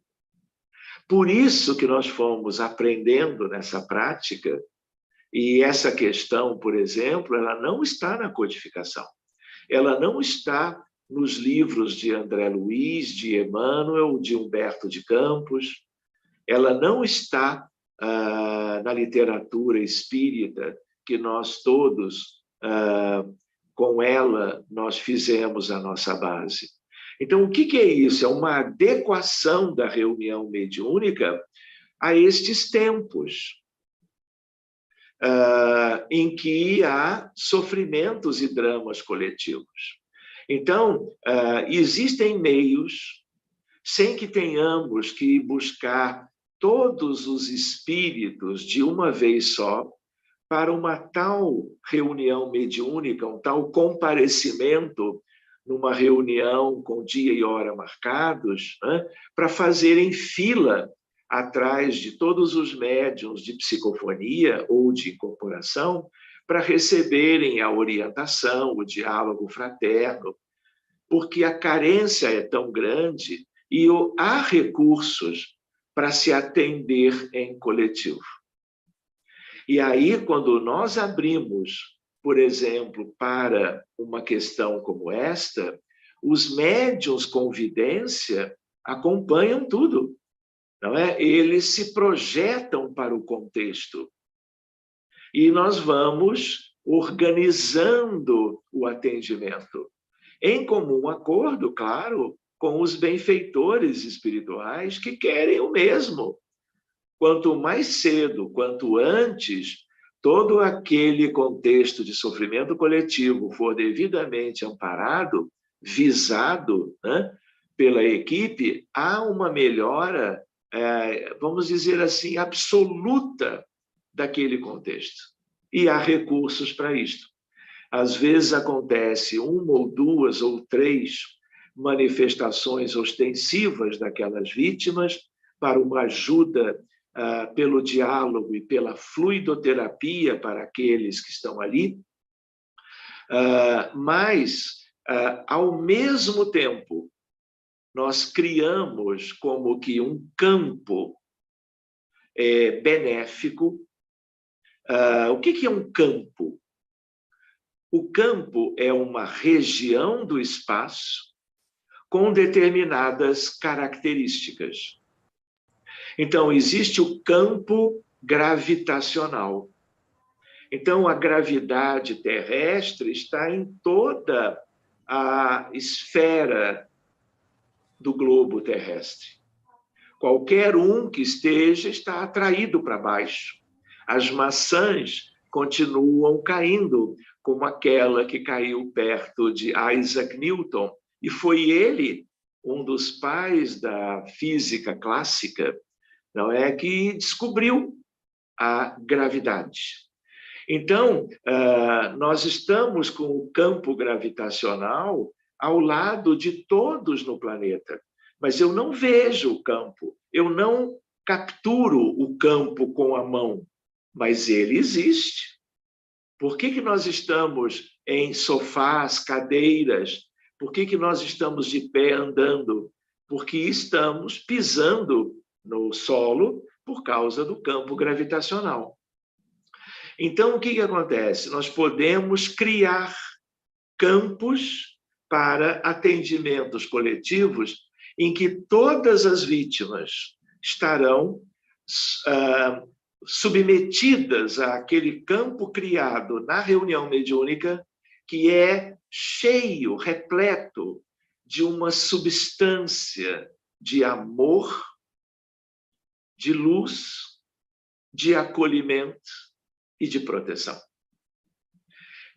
Por isso que nós fomos aprendendo nessa prática. E essa questão, por exemplo, ela não está na codificação. Ela não está nos livros de André Luiz, de Emmanuel, de Humberto de Campos. Ela não está na literatura espírita, que nós todos, com ela, nós fizemos a nossa base. Então, o que é isso? É uma adequação da reunião mediúnica a estes tempos. Em que há sofrimentos e dramas coletivos. Então, existem meios, sem que tenhamos que buscar todos os espíritos de uma vez só, para uma tal reunião mediúnica, um tal comparecimento numa reunião com dia e hora marcados, né, para fazerem fila atrás de todos os médiuns de psicofonia ou de incorporação para receberem a orientação, o diálogo fraterno, porque a carência é tão grande e há recursos para se atender em coletivo. E aí, quando nós abrimos, por exemplo, para uma questão como esta, os médiuns com vidência acompanham tudo, não é? Eles se projetam para o contexto. E nós vamos organizando o atendimento, em comum acordo, claro, com os benfeitores espirituais que querem o mesmo. Quanto mais cedo, quanto antes, todo aquele contexto de sofrimento coletivo for devidamente amparado, visado, né, pela equipe, há uma melhora, vamos dizer assim, absoluta daquele contexto. E há recursos para isto. Às vezes acontece uma ou duas ou três manifestações ostensivas daquelas vítimas para uma ajuda pelo diálogo e pela fluidoterapia para aqueles que estão ali, mas, ao mesmo tempo, nós criamos como que um campo benéfico. O que é um campo? O campo é uma região do espaço com determinadas características. Então, existe o campo gravitacional. Então, a gravidade terrestre está em toda a esfera do globo terrestre. Qualquer um que esteja está atraído para baixo. As maçãs continuam caindo, como aquela que caiu perto de Isaac Newton. E foi ele, um dos pais da física clássica, não é, que descobriu a gravidade. Então, nós estamos com o campo gravitacional ao lado de todos no planeta, mas eu não vejo o campo, eu não capturo o campo com a mão, mas ele existe. Por que nós estamos em sofás, cadeiras? Por que nós estamos de pé andando? Porque estamos pisando no solo por causa do campo gravitacional. Então, o que acontece? Nós podemos criar campos para atendimentos coletivos em que todas as vítimas estarão submetidas àquele campo criado na reunião mediúnica, que é cheio, repleto de uma substância de amor, de luz, de acolhimento e de proteção.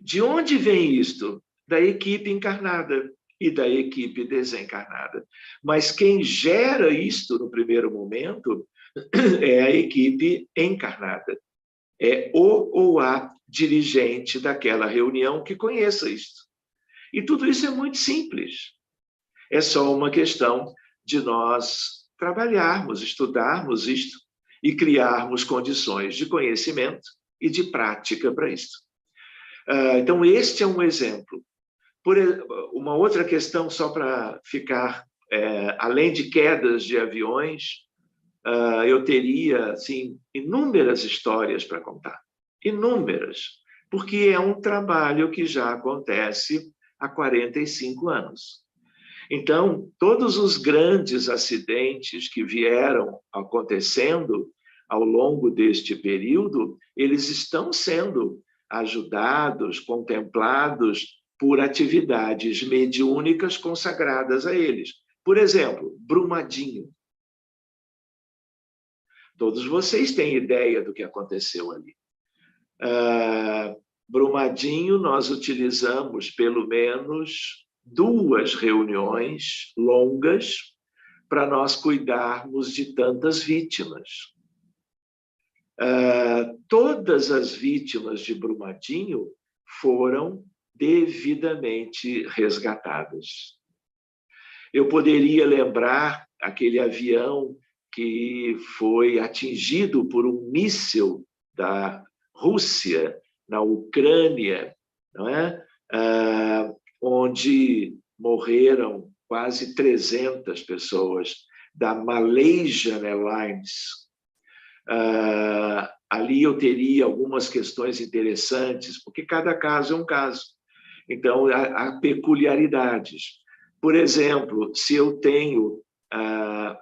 De onde vem isto? Da equipe encarnada e da equipe desencarnada. Mas quem gera isto no primeiro momento é a equipe encarnada. É o ou a dirigente daquela reunião que conheça isto. E tudo isso é muito simples. É só uma questão de nós trabalharmos, estudarmos isto e criarmos condições de conhecimento e de prática para isto. Então, este é um exemplo. Uma outra questão, só para ficar, além de quedas de aviões, eu teria, assim, inúmeras histórias para contar. Inúmeras. Porque é um trabalho que já acontece há 45 anos. Então, todos os grandes acidentes que vieram acontecendo ao longo deste período, eles estão sendo ajudados, contemplados por atividades mediúnicas consagradas a eles. Por exemplo, Brumadinho. Todos vocês têm ideia do que aconteceu ali. Brumadinho, nós utilizamos pelo menos 2 reuniões longas para nós cuidarmos de tantas vítimas. Todas as vítimas de Brumadinho foram devidamente resgatadas. Eu poderia lembrar aquele avião que foi atingido por um míssil da Rússia na Ucrânia, não é? Onde morreram quase 300 pessoas, da Malaysian Airlines. ali eu teria algumas questões interessantes, porque cada caso é um caso. Então, há peculiaridades. Por exemplo, se eu tenho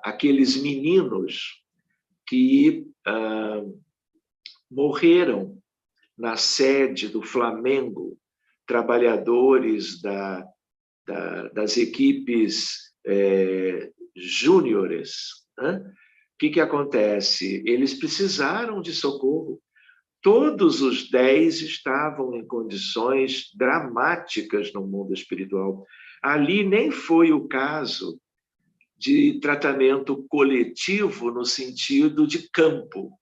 aqueles meninos que morreram na sede do Flamengo, trabalhadores das equipes júniores, né? O que acontece? Eles precisaram de socorro. Todos os 10 estavam em condições dramáticas no mundo espiritual. Ali nem foi o caso de tratamento coletivo no sentido de campo,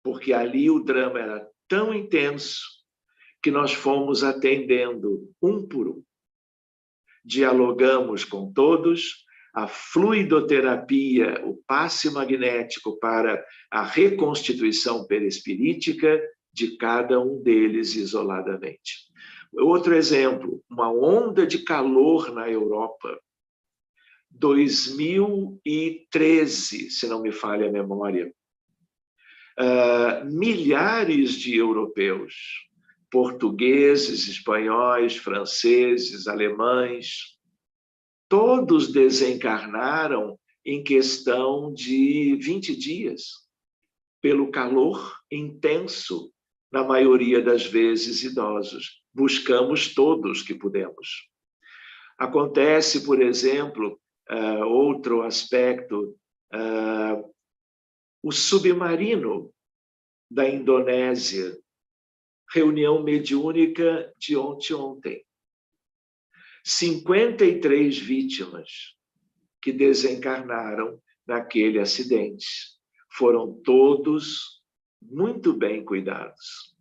porque ali o drama era tão intenso que nós fomos atendendo um por um. Dialogamos com todos, a fluidoterapia, o passe magnético para a reconstituição perispirítica de cada um deles isoladamente. Outro exemplo, uma onda de calor na Europa, 2013, se não me falha a memória. Milhares de europeus, portugueses, espanhóis, franceses, alemães, todos desencarnaram em questão de 20 dias, pelo calor intenso, na maioria das vezes idosos. Buscamos todos que pudemos. Acontece, por exemplo, outro aspecto, o submarino da Indonésia, reunião mediúnica de ontem. 53 vítimas que desencarnaram naquele acidente. Foram todos muito bem cuidados.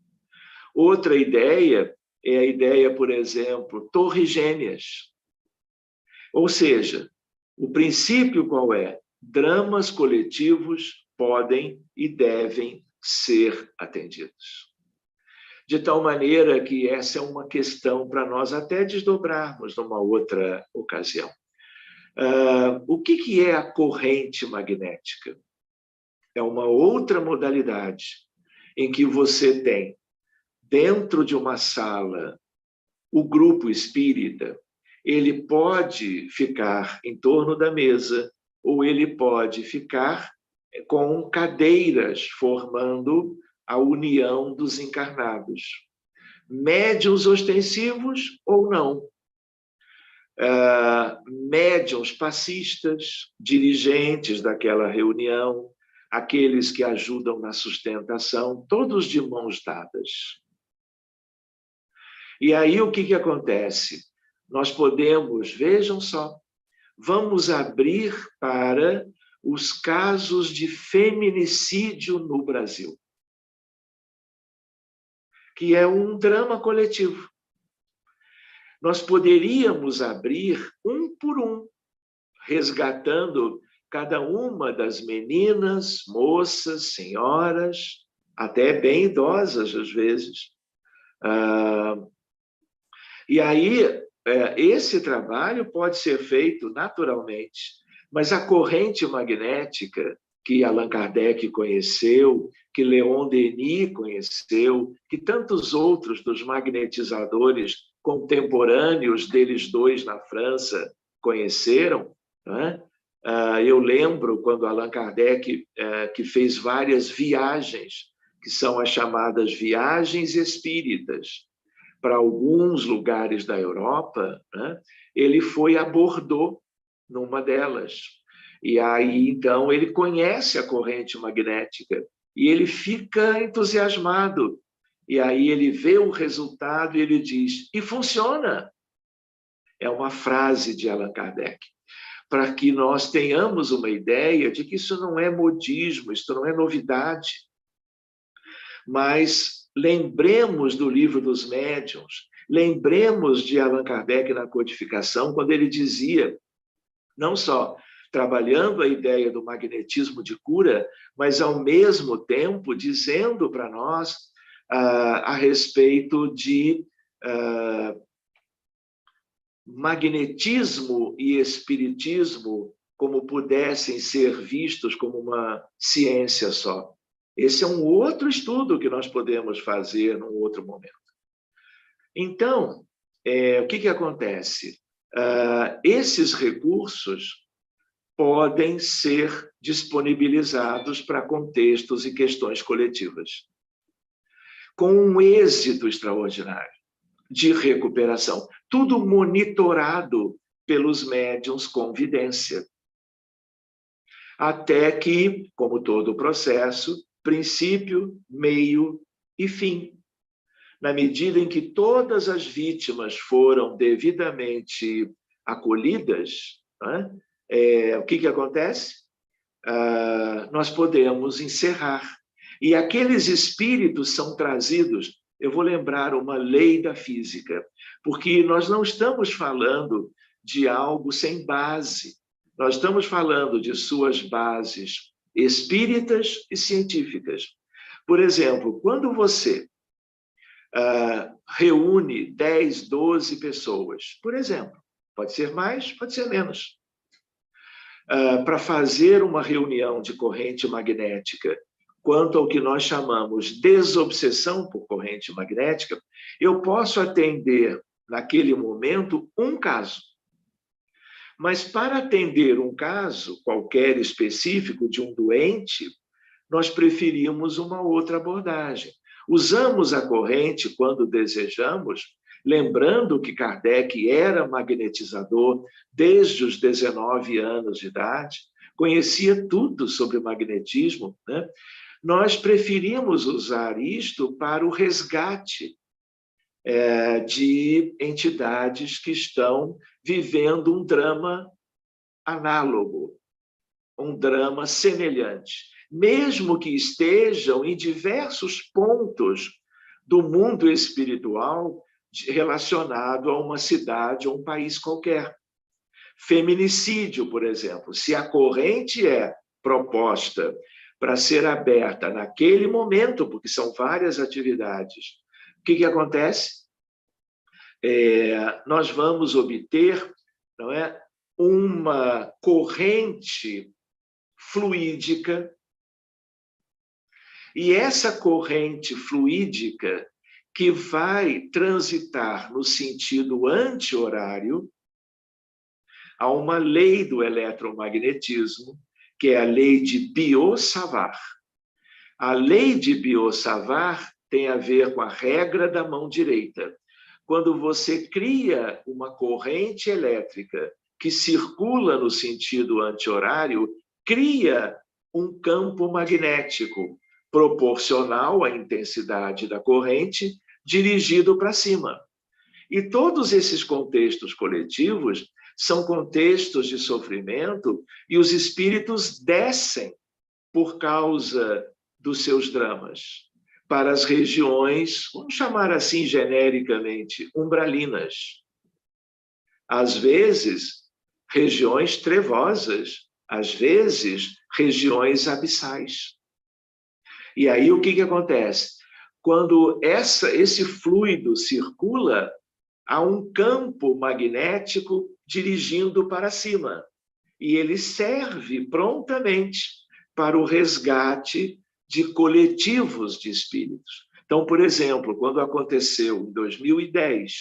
Outra ideia é a ideia, por exemplo, Torres Gêmeas. Ou seja, o princípio qual é? Dramas coletivos podem e devem ser atendidos. De tal maneira que essa é uma questão para nós até desdobrarmos numa outra ocasião. O que é a corrente magnética? É uma outra modalidade em que você tem, dentro de uma sala, o grupo espírita, ele pode ficar em torno da mesa ou ele pode ficar com cadeiras formando a união dos encarnados. Médiuns ostensivos ou não. Médiuns passistas, dirigentes daquela reunião, aqueles que ajudam na sustentação, todos de mãos dadas. E aí o que acontece? Nós podemos, vejam só, vamos abrir para os casos de feminicídio no Brasil, que é um drama coletivo. Nós poderíamos abrir um por um, resgatando cada uma das meninas, moças, senhoras, até bem idosas às vezes. E aí, esse trabalho pode ser feito naturalmente, mas a corrente magnética que Allan Kardec conheceu, que Leon Denis conheceu, que tantos outros dos magnetizadores contemporâneos deles dois na França conheceram, né? Eu lembro quando Allan Kardec que fez várias viagens, que são as chamadas viagens espíritas, para alguns lugares da Europa, né? Ele foi a Bordeaux, numa delas. E aí, então, ele conhece a corrente magnética e ele fica entusiasmado. E aí ele vê o resultado e ele diz, e funciona. É uma frase de Allan Kardec, para que nós tenhamos uma ideia de que isso não é modismo, isso não é novidade. Mas lembremos do Livro dos Médiuns, lembremos de Allan Kardec na codificação, quando ele dizia, não só trabalhando a ideia do magnetismo de cura, mas, ao mesmo tempo, dizendo para nós a respeito de magnetismo e espiritismo como pudessem ser vistos como uma ciência só. Esse é um outro estudo que nós podemos fazer num outro momento. Então, o que acontece? Esses recursos podem ser disponibilizados para contextos e questões coletivas, com um êxito extraordinário de recuperação, tudo monitorado pelos médiuns com vidência. Até que, como todo o processo, princípio, meio e fim. Na medida em que todas as vítimas foram devidamente acolhidas, né, o que acontece? Nós podemos encerrar. E aqueles espíritos são trazidos. Eu vou lembrar uma lei da física, porque nós não estamos falando de algo sem base. Nós estamos falando de suas bases espíritas e científicas. Por exemplo, quando você reúne 10, 12 pessoas, por exemplo, pode ser mais, pode ser menos, para fazer uma reunião de corrente magnética quanto ao que nós chamamos desobsessão por corrente magnética, eu posso atender, naquele momento, um caso. Mas para atender um caso qualquer específico de um doente, nós preferimos uma outra abordagem. Usamos a corrente quando desejamos, lembrando que Kardec era magnetizador desde os 19 anos de idade, conhecia tudo sobre magnetismo, né? Nós preferimos usar isto para o resgate de entidades que estão vivendo um drama análogo, um drama semelhante, mesmo que estejam em diversos pontos do mundo espiritual relacionado a uma cidade ou um país qualquer. Feminicídio, por exemplo, se a corrente é proposta para ser aberta naquele momento, porque são várias atividades, o que acontece? Nós vamos obter, não é, uma corrente fluídica, e essa corrente fluídica que vai transitar no sentido anti-horário, há uma lei do eletromagnetismo, que é a lei de Biot-Savart. A lei de Biot-Savart tem a ver com a regra da mão direita. Quando você cria uma corrente elétrica que circula no sentido anti-horário, cria um campo magnético proporcional à intensidade da corrente, dirigido para cima. E todos esses contextos coletivos são contextos de sofrimento e os espíritos descem por causa dos seus dramas para as regiões, vamos chamar assim genericamente, umbralinas. Às vezes, regiões trevosas, às vezes, regiões abissais. E aí o que acontece? Quando esse fluido circula, há um campo magnético dirigindo para cima. E ele serve prontamente para o resgate de coletivos de espíritos. Então, por exemplo, quando aconteceu em 2010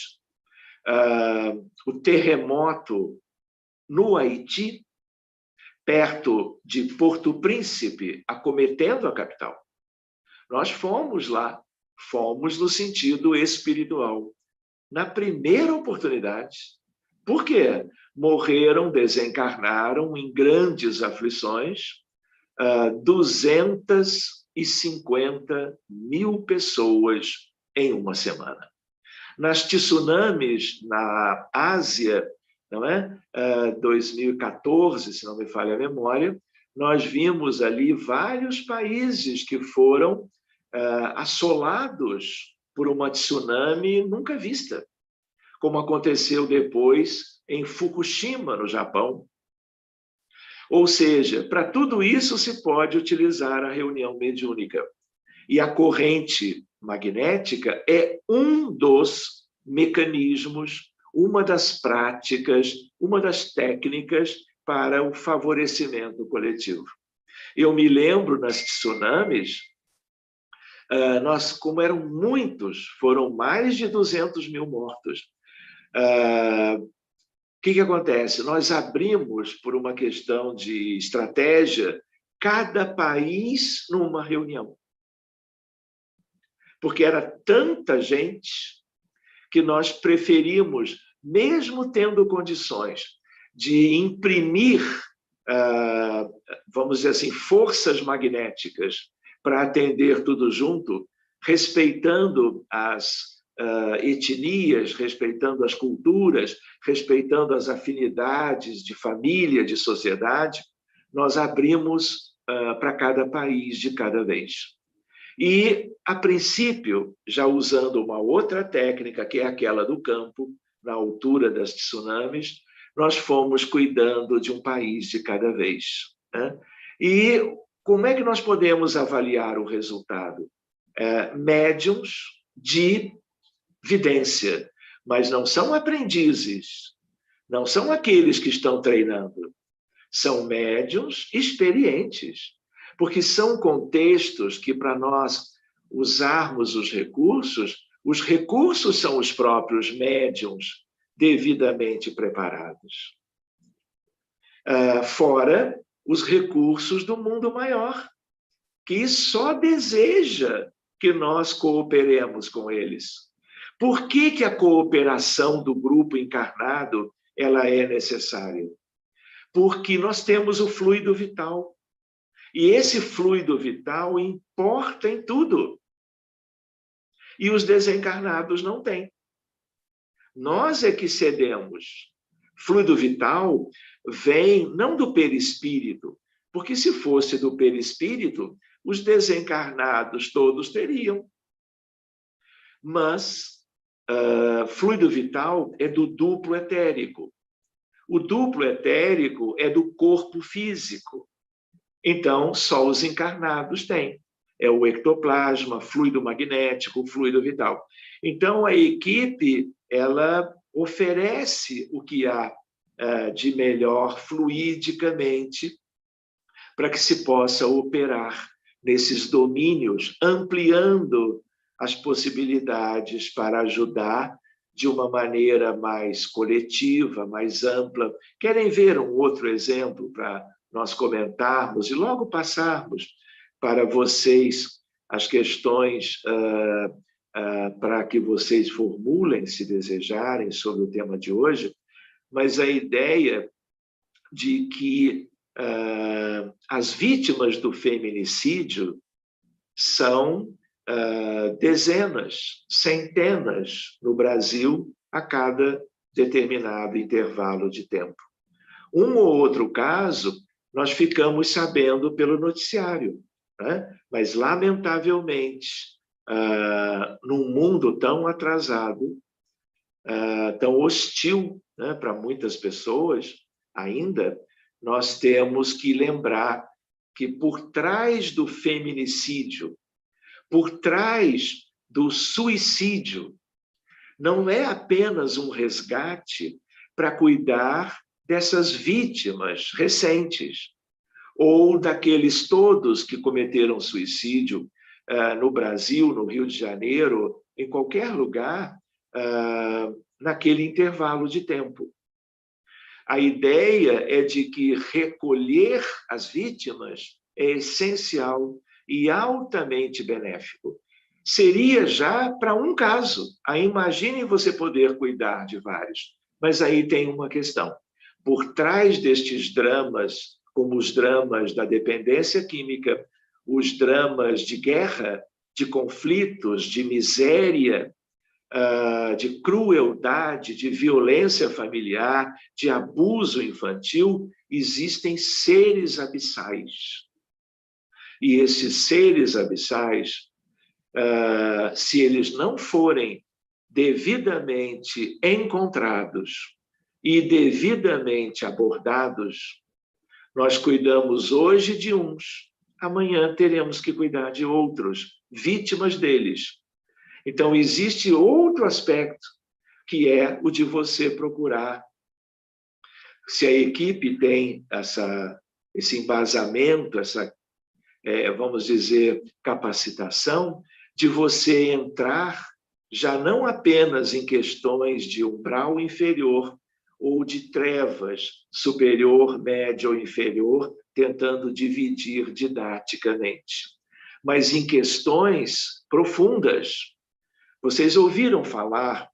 o terremoto no Haiti, perto de Porto Príncipe, acometendo a capital, nós fomos lá, fomos no sentido espiritual. Na primeira oportunidade. Por quê? Morreram, desencarnaram em grandes aflições 250 mil pessoas em uma semana. Nas tsunamis na Ásia, não é? 2014, se não me falha a memória, nós vimos ali vários países que foram assolados por uma tsunami nunca vista, como aconteceu depois em Fukushima, no Japão. Ou seja, para tudo isso se pode utilizar a reunião mediúnica. E a corrente magnética é um dos mecanismos, uma das práticas, uma das técnicas para o favorecimento coletivo. Eu me lembro nas tsunamis Como eram muitos, foram mais de 200 mil mortos. O que acontece? Nós abrimos, por uma questão de estratégia, cada país numa reunião. Porque era tanta gente que nós preferimos, mesmo tendo condições de imprimir, vamos dizer assim, forças magnéticas para atender tudo junto, respeitando as etnias, respeitando as culturas, respeitando as afinidades de família, de sociedade, nós abrimos para cada país de cada vez. E, a princípio, já usando uma outra técnica, que é aquela do campo, na altura das tsunamis, nós fomos cuidando de um país de cada vez, né? E como é que nós podemos avaliar o resultado? Médiums de vidência, mas não são aprendizes, não são aqueles que estão treinando, são médiums experientes, porque são contextos que, para nós usarmos os recursos são os próprios médiums devidamente preparados. Fora os recursos do mundo maior, que só deseja que nós cooperemos com eles. Por que a cooperação do grupo encarnado ela é necessária? Porque nós temos o fluido vital. E esse fluido vital importa em tudo. E os desencarnados não têm. Nós é que cedemos. Fluido vital vem não do perispírito, porque se fosse do perispírito, os desencarnados todos teriam. Mas fluido vital é do duplo etérico. O duplo etérico é do corpo físico. Então, só os encarnados têm. É o ectoplasma, fluido magnético, fluido vital. Então, a equipe, ela oferece o que há de melhor fluidicamente para que se possa operar nesses domínios, ampliando as possibilidades para ajudar de uma maneira mais coletiva, mais ampla. Querem ver um outro exemplo para nós comentarmos e logo passarmos para vocês as questões para que vocês formulem, se desejarem, sobre o tema de hoje, mas a ideia de que as vítimas do feminicídio são dezenas, centenas no Brasil a cada determinado intervalo de tempo. Um ou outro caso, nós ficamos sabendo pelo noticiário, né? Mas, lamentavelmente, num mundo tão atrasado, tão hostil, né, para muitas pessoas ainda, nós temos que lembrar que por trás do feminicídio, por trás do suicídio, não é apenas um resgate para cuidar dessas vítimas recentes, ou daqueles todos que cometeram suicídio no Brasil, no Rio de Janeiro, em qualquer lugar, naquele intervalo de tempo. A ideia é de que recolher as vítimas é essencial e altamente benéfico. Seria já para um caso. Aí imagine você poder cuidar de vários. Mas aí tem uma questão. Por trás destes dramas, como os dramas da dependência química, os dramas de guerra, de conflitos, de miséria, de crueldade, de violência familiar, de abuso infantil, existem seres abissais. E esses seres abissais, se eles não forem devidamente encontrados e devidamente abordados, nós cuidamos hoje de uns, amanhã teremos que cuidar de outros, vítimas deles. Então, existe outro aspecto, que é o de você procurar. Se a equipe tem esse embasamento, essa, vamos dizer, capacitação, de você entrar já não apenas em questões de umbral inferior ou de trevas superior, média ou inferior, tentando dividir didaticamente, mas em questões profundas. Vocês ouviram falar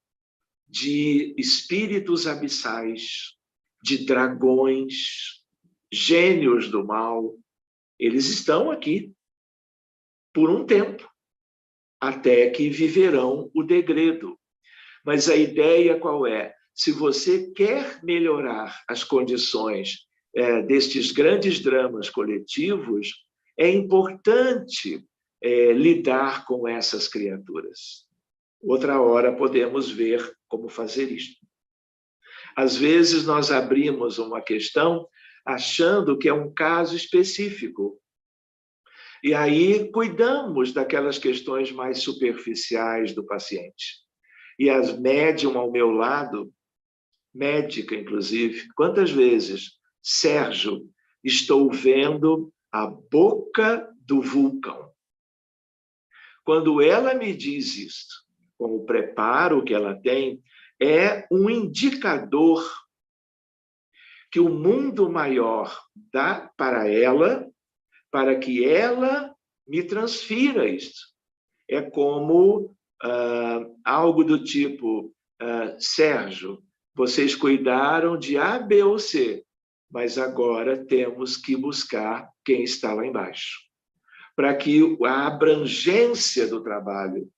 de espíritos abissais, de dragões, gênios do mal. Eles estão aqui por um tempo, até que viverão o degredo. Mas a ideia qual é? Se você quer melhorar as condições destes grandes dramas coletivos, é importante lidar com essas criaturas. Outra hora podemos ver como fazer isto. Às vezes nós abrimos uma questão achando que é um caso específico. E aí cuidamos daquelas questões mais superficiais do paciente. E a médium ao meu lado, médica inclusive, quantas vezes, Sérgio, estou vendo a boca do vulcão. Quando ela me diz isto, com o preparo que ela tem, é um indicador que o mundo maior dá para ela, para que ela me transfira isto. É como algo do tipo, Sérgio, vocês cuidaram de A, B ou C, mas agora temos que buscar quem está lá embaixo, para que a abrangência do trabalho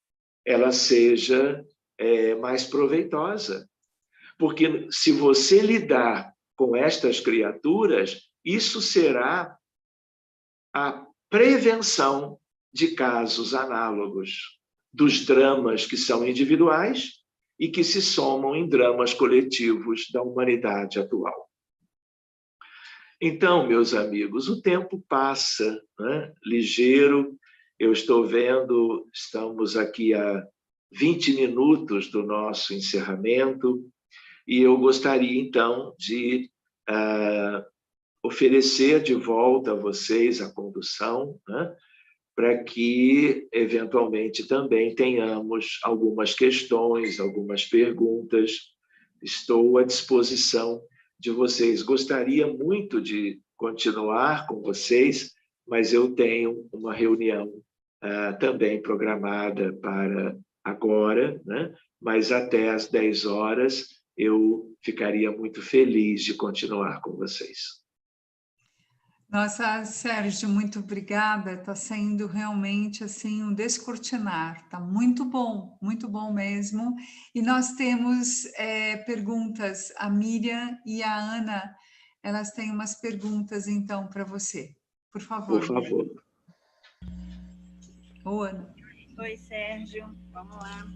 ela seja mais proveitosa. Porque se você lidar com estas criaturas, isso será a prevenção de casos análogos dos dramas que são individuais e que se somam em dramas coletivos da humanidade atual. Então, meus amigos, o tempo passa, né? Ligeiro. Eu estou vendo, estamos aqui a 20 minutos do nosso encerramento e eu gostaria, então, de oferecer de volta a vocês a condução, né? Para que, eventualmente, também tenhamos algumas questões, algumas perguntas. Estou à disposição de vocês. Gostaria muito de continuar com vocês, mas eu tenho uma reunião também programada para agora, né? Mas até às 10 horas eu ficaria muito feliz de continuar com vocês. Nossa, Sérgio, muito obrigada. Está sendo realmente assim um descortinar. Está muito bom mesmo. E nós temos perguntas. A Miriam e a Ana, elas têm umas perguntas então para você. Por favor. Por favor. Ô, Ana. Oi, Sérgio. Vamos lá.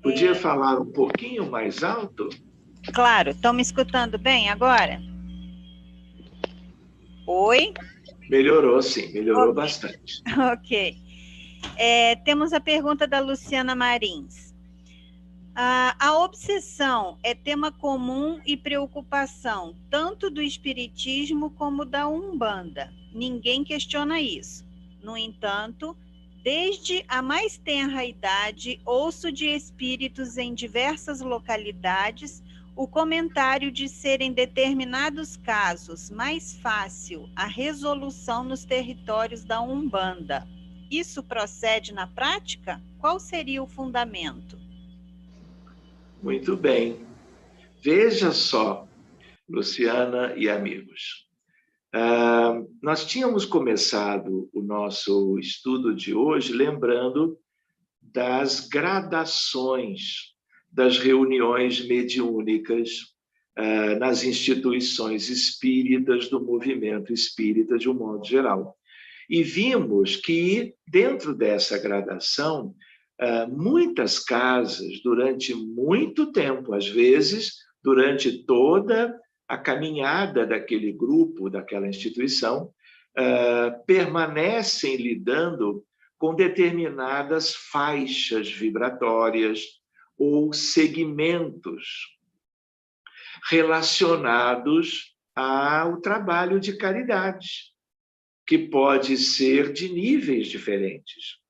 Podia falar um pouquinho mais alto? Claro. Estão me escutando bem agora? Oi? Melhorou, sim. Melhorou bastante. Ok. Temos a pergunta da Luciana Marins. A obsessão é tema comum e preocupação, tanto do espiritismo como da Umbanda. Ninguém questiona isso. No entanto, desde a mais tenra idade, ouço de espíritos em diversas localidades o comentário de ser em determinados casos mais fácil a resolução nos territórios da Umbanda. Isso procede na prática? Qual seria o fundamento? Muito bem. Veja só, Luciana e amigos. Nós tínhamos começado o nosso estudo de hoje lembrando das gradações das reuniões mediúnicas nas instituições espíritas do movimento espírita de um modo geral. E vimos que, dentro dessa gradação, muitas casas, durante muito tempo, às vezes, durante toda a caminhada daquele grupo, daquela instituição, permanecem lidando com determinadas faixas vibratórias ou segmentos relacionados ao trabalho de caridade, que pode ser de níveis diferentes.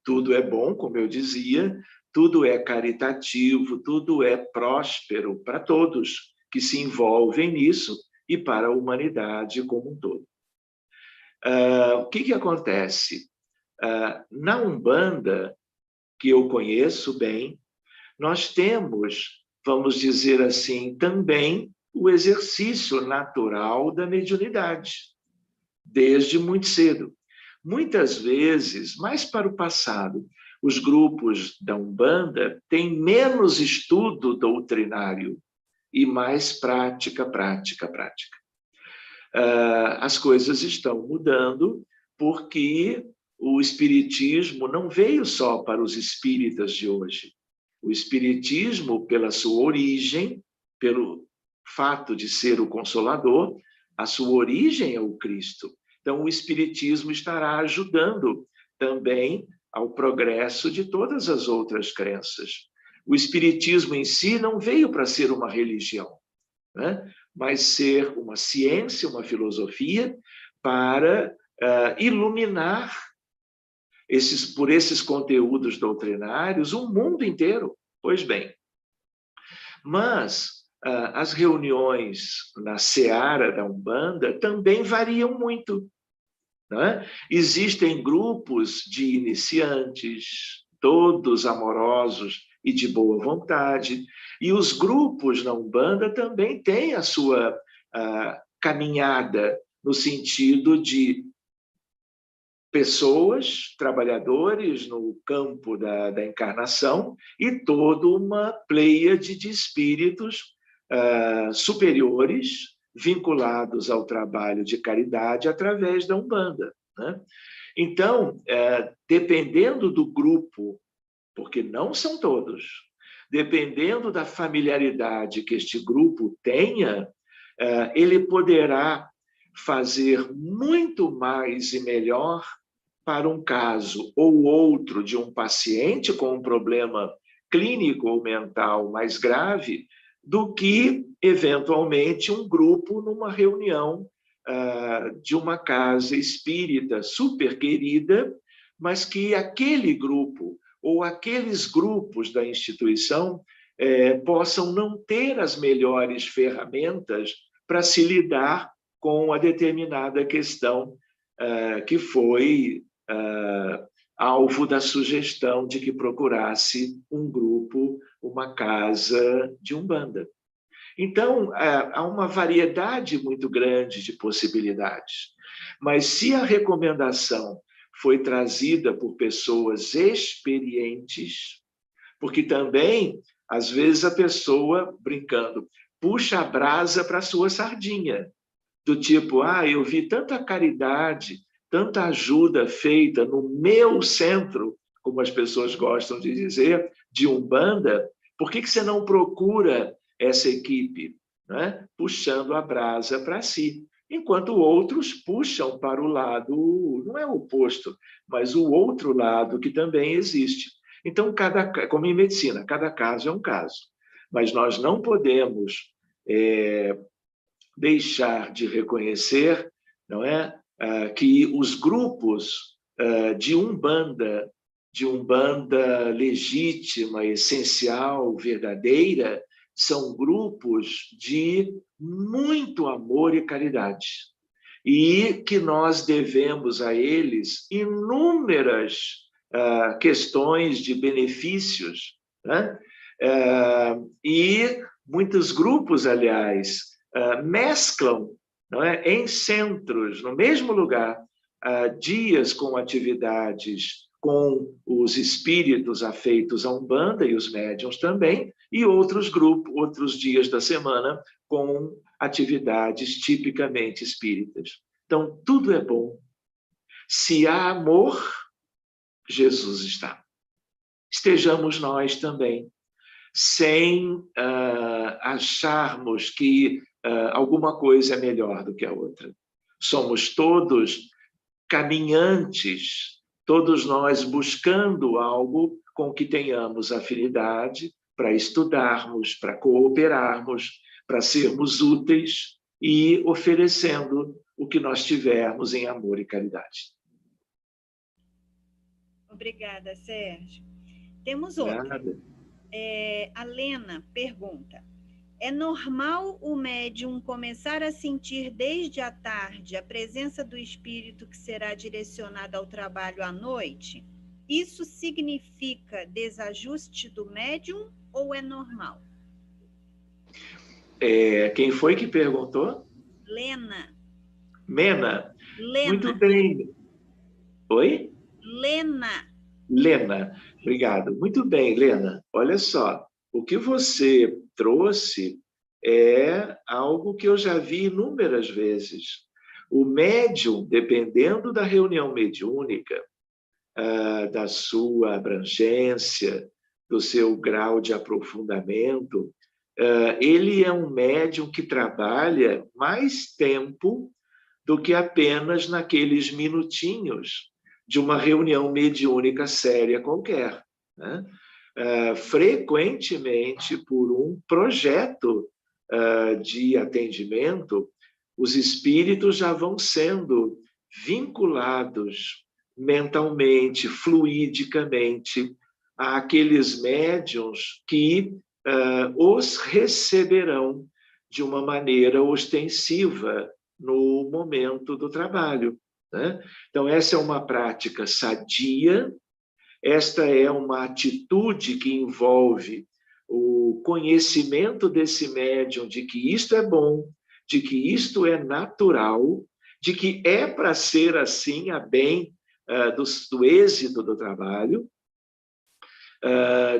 Tudo é bom, como eu dizia, tudo é caritativo, tudo é próspero para todos que se envolvem nisso e para a humanidade como um todo. O que acontece? Na Umbanda, que eu conheço bem, nós temos, vamos dizer assim, também o exercício natural da mediunidade, desde muito cedo. Muitas vezes, mais para o passado, os grupos da Umbanda têm menos estudo doutrinário e mais prática. As coisas estão mudando porque o espiritismo não veio só para os espíritas de hoje. O espiritismo, pela sua origem, pelo fato de ser o Consolador, a sua origem é o Cristo. Então, o espiritismo estará ajudando também ao progresso de todas as outras crenças. O espiritismo em si não veio para ser uma religião, né? Mas ser uma ciência, uma filosofia para iluminar por esses conteúdos doutrinários o mundo inteiro. Pois bem, mas as reuniões na seara da Umbanda também variam muito, né? Existem grupos de iniciantes, todos amorosos e de boa vontade, e os grupos na Umbanda também têm a sua caminhada no sentido de pessoas, trabalhadores no campo da encarnação e toda uma pleiade de espíritos superiores vinculados ao trabalho de caridade através da Umbanda, né? Então, dependendo do grupo, porque não são todos, dependendo da familiaridade que este grupo tenha, ele poderá fazer muito mais e melhor para um caso ou outro de um paciente com um problema clínico ou mental mais grave do que, eventualmente, um grupo numa reunião de uma casa espírita super querida, mas que aquele grupo ou aqueles grupos da instituição possam não ter as melhores ferramentas para se lidar com a determinada questão que foi alvo da sugestão de que procurasse um grupo, uma casa de Umbanda. Então, há uma variedade muito grande de possibilidades. Mas se a recomendação foi trazida por pessoas experientes, porque também, às vezes, a pessoa, brincando, puxa a brasa para a sua sardinha, do tipo, eu vi tanta caridade, tanta ajuda feita no meu centro, como as pessoas gostam de dizer, de Umbanda, por que você não procura essa equipe, né? Puxando a brasa para si? Enquanto outros puxam para o lado, não é o oposto, mas o outro lado que também existe. Então, como em medicina, cada caso é um caso. Mas nós não podemos deixar de reconhecer, não é, que os grupos de Umbanda legítima, essencial, verdadeira, são grupos de muito amor e caridade. E que nós devemos a eles inúmeras questões de benefícios, né? E muitos grupos, aliás, mesclam, não é, em centros, no mesmo lugar, dias com atividades com os espíritos afeitos à Umbanda e os médiuns também, e outros grupos, outros dias da semana com atividades tipicamente espíritas. Então, tudo é bom. Se há amor, Jesus está. Estejamos nós também, sem acharmos que alguma coisa é melhor do que a outra. Somos todos caminhantes, todos nós buscando algo com que tenhamos afinidade para estudarmos, para cooperarmos, para sermos úteis e oferecendo o que nós tivermos em amor e caridade. Obrigada, Sérgio. Temos outra. Nada. A Lena pergunta: é normal o médium começar a sentir desde a tarde a presença do espírito que será direcionado ao trabalho à noite? Isso significa desajuste do médium ou é normal? Quem foi que perguntou? Lena. Mena. Lena. Muito bem. Oi? Lena. Lena, obrigado. Muito bem, Lena. Olha só, o que você trouxe é algo que eu já vi inúmeras vezes. O médium, dependendo da reunião mediúnica, da sua abrangência, do seu grau de aprofundamento, ele é um médium que trabalha mais tempo do que apenas naqueles minutinhos de uma reunião mediúnica séria qualquer, né? Frequentemente, por um projeto de atendimento, os espíritos já vão sendo vinculados mentalmente, fluidicamente, àqueles médiuns que os receberão de uma maneira ostensiva no momento do trabalho, né? Então, essa é uma prática sadia, esta é uma atitude que envolve o conhecimento desse médium de que isto é bom, de que isto é natural, de que é para ser assim a bem do êxito do trabalho,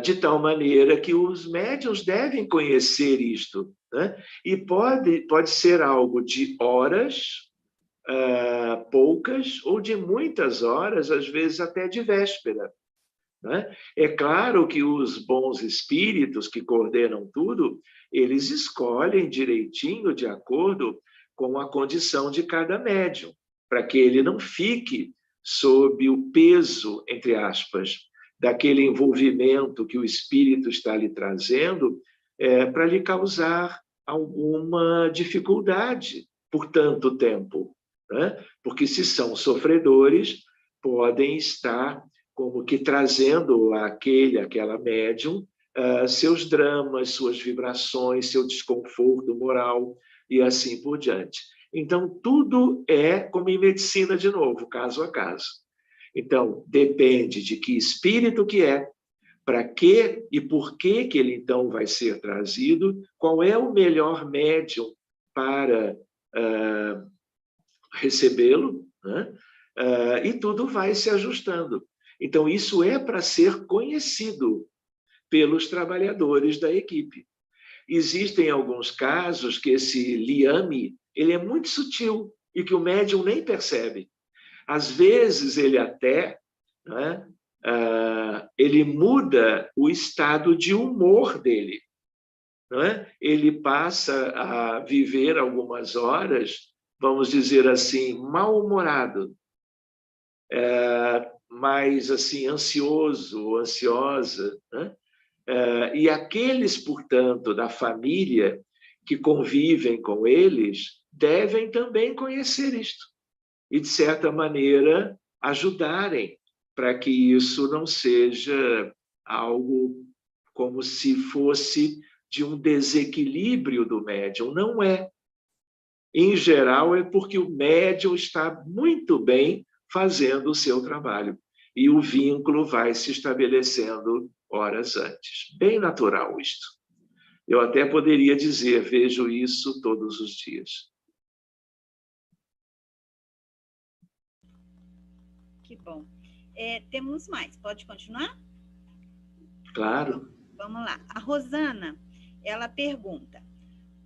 de tal maneira que os médiuns devem conhecer isto, né? E pode ser algo de horas, poucas, ou de muitas horas, às vezes até de véspera, né? É claro que os bons espíritos que coordenam tudo, eles escolhem direitinho de acordo com a condição de cada médium, para que ele não fique sob o peso, entre aspas, daquele envolvimento que o espírito está lhe trazendo, para lhe causar alguma dificuldade por tanto tempo, né? Porque se são sofredores, podem estar como que trazendo aquela médium seus dramas, suas vibrações, seu desconforto moral e assim por diante. Então, tudo é como em medicina, de novo, caso a caso. Então, depende de que espírito que é, para quê e por que ele então vai ser trazido, qual é o melhor médium para recebê-lo, né? E tudo vai se ajustando. Então, isso é para ser conhecido pelos trabalhadores da equipe. Existem alguns casos que esse liame, ele é muito sutil e que o médium nem percebe. Às vezes, ele até, né, ele muda o estado de humor dele, não é? Ele passa a viver algumas horas, vamos dizer assim, mal-humorado, mais assim, ansioso, ansiosa, né? E aqueles, portanto, da família que convivem com eles, devem também conhecer isto e, de certa maneira, ajudarem para que isso não seja algo como se fosse de um desequilíbrio do médium. Não é. Em geral, é porque o médium está muito bem fazendo o seu trabalho e o vínculo vai se estabelecendo horas antes. Bem natural isto. Eu até poderia dizer, vejo isso todos os dias. Que bom. Temos mais. Pode continuar? Claro. Vamos lá. A Rosana, ela pergunta: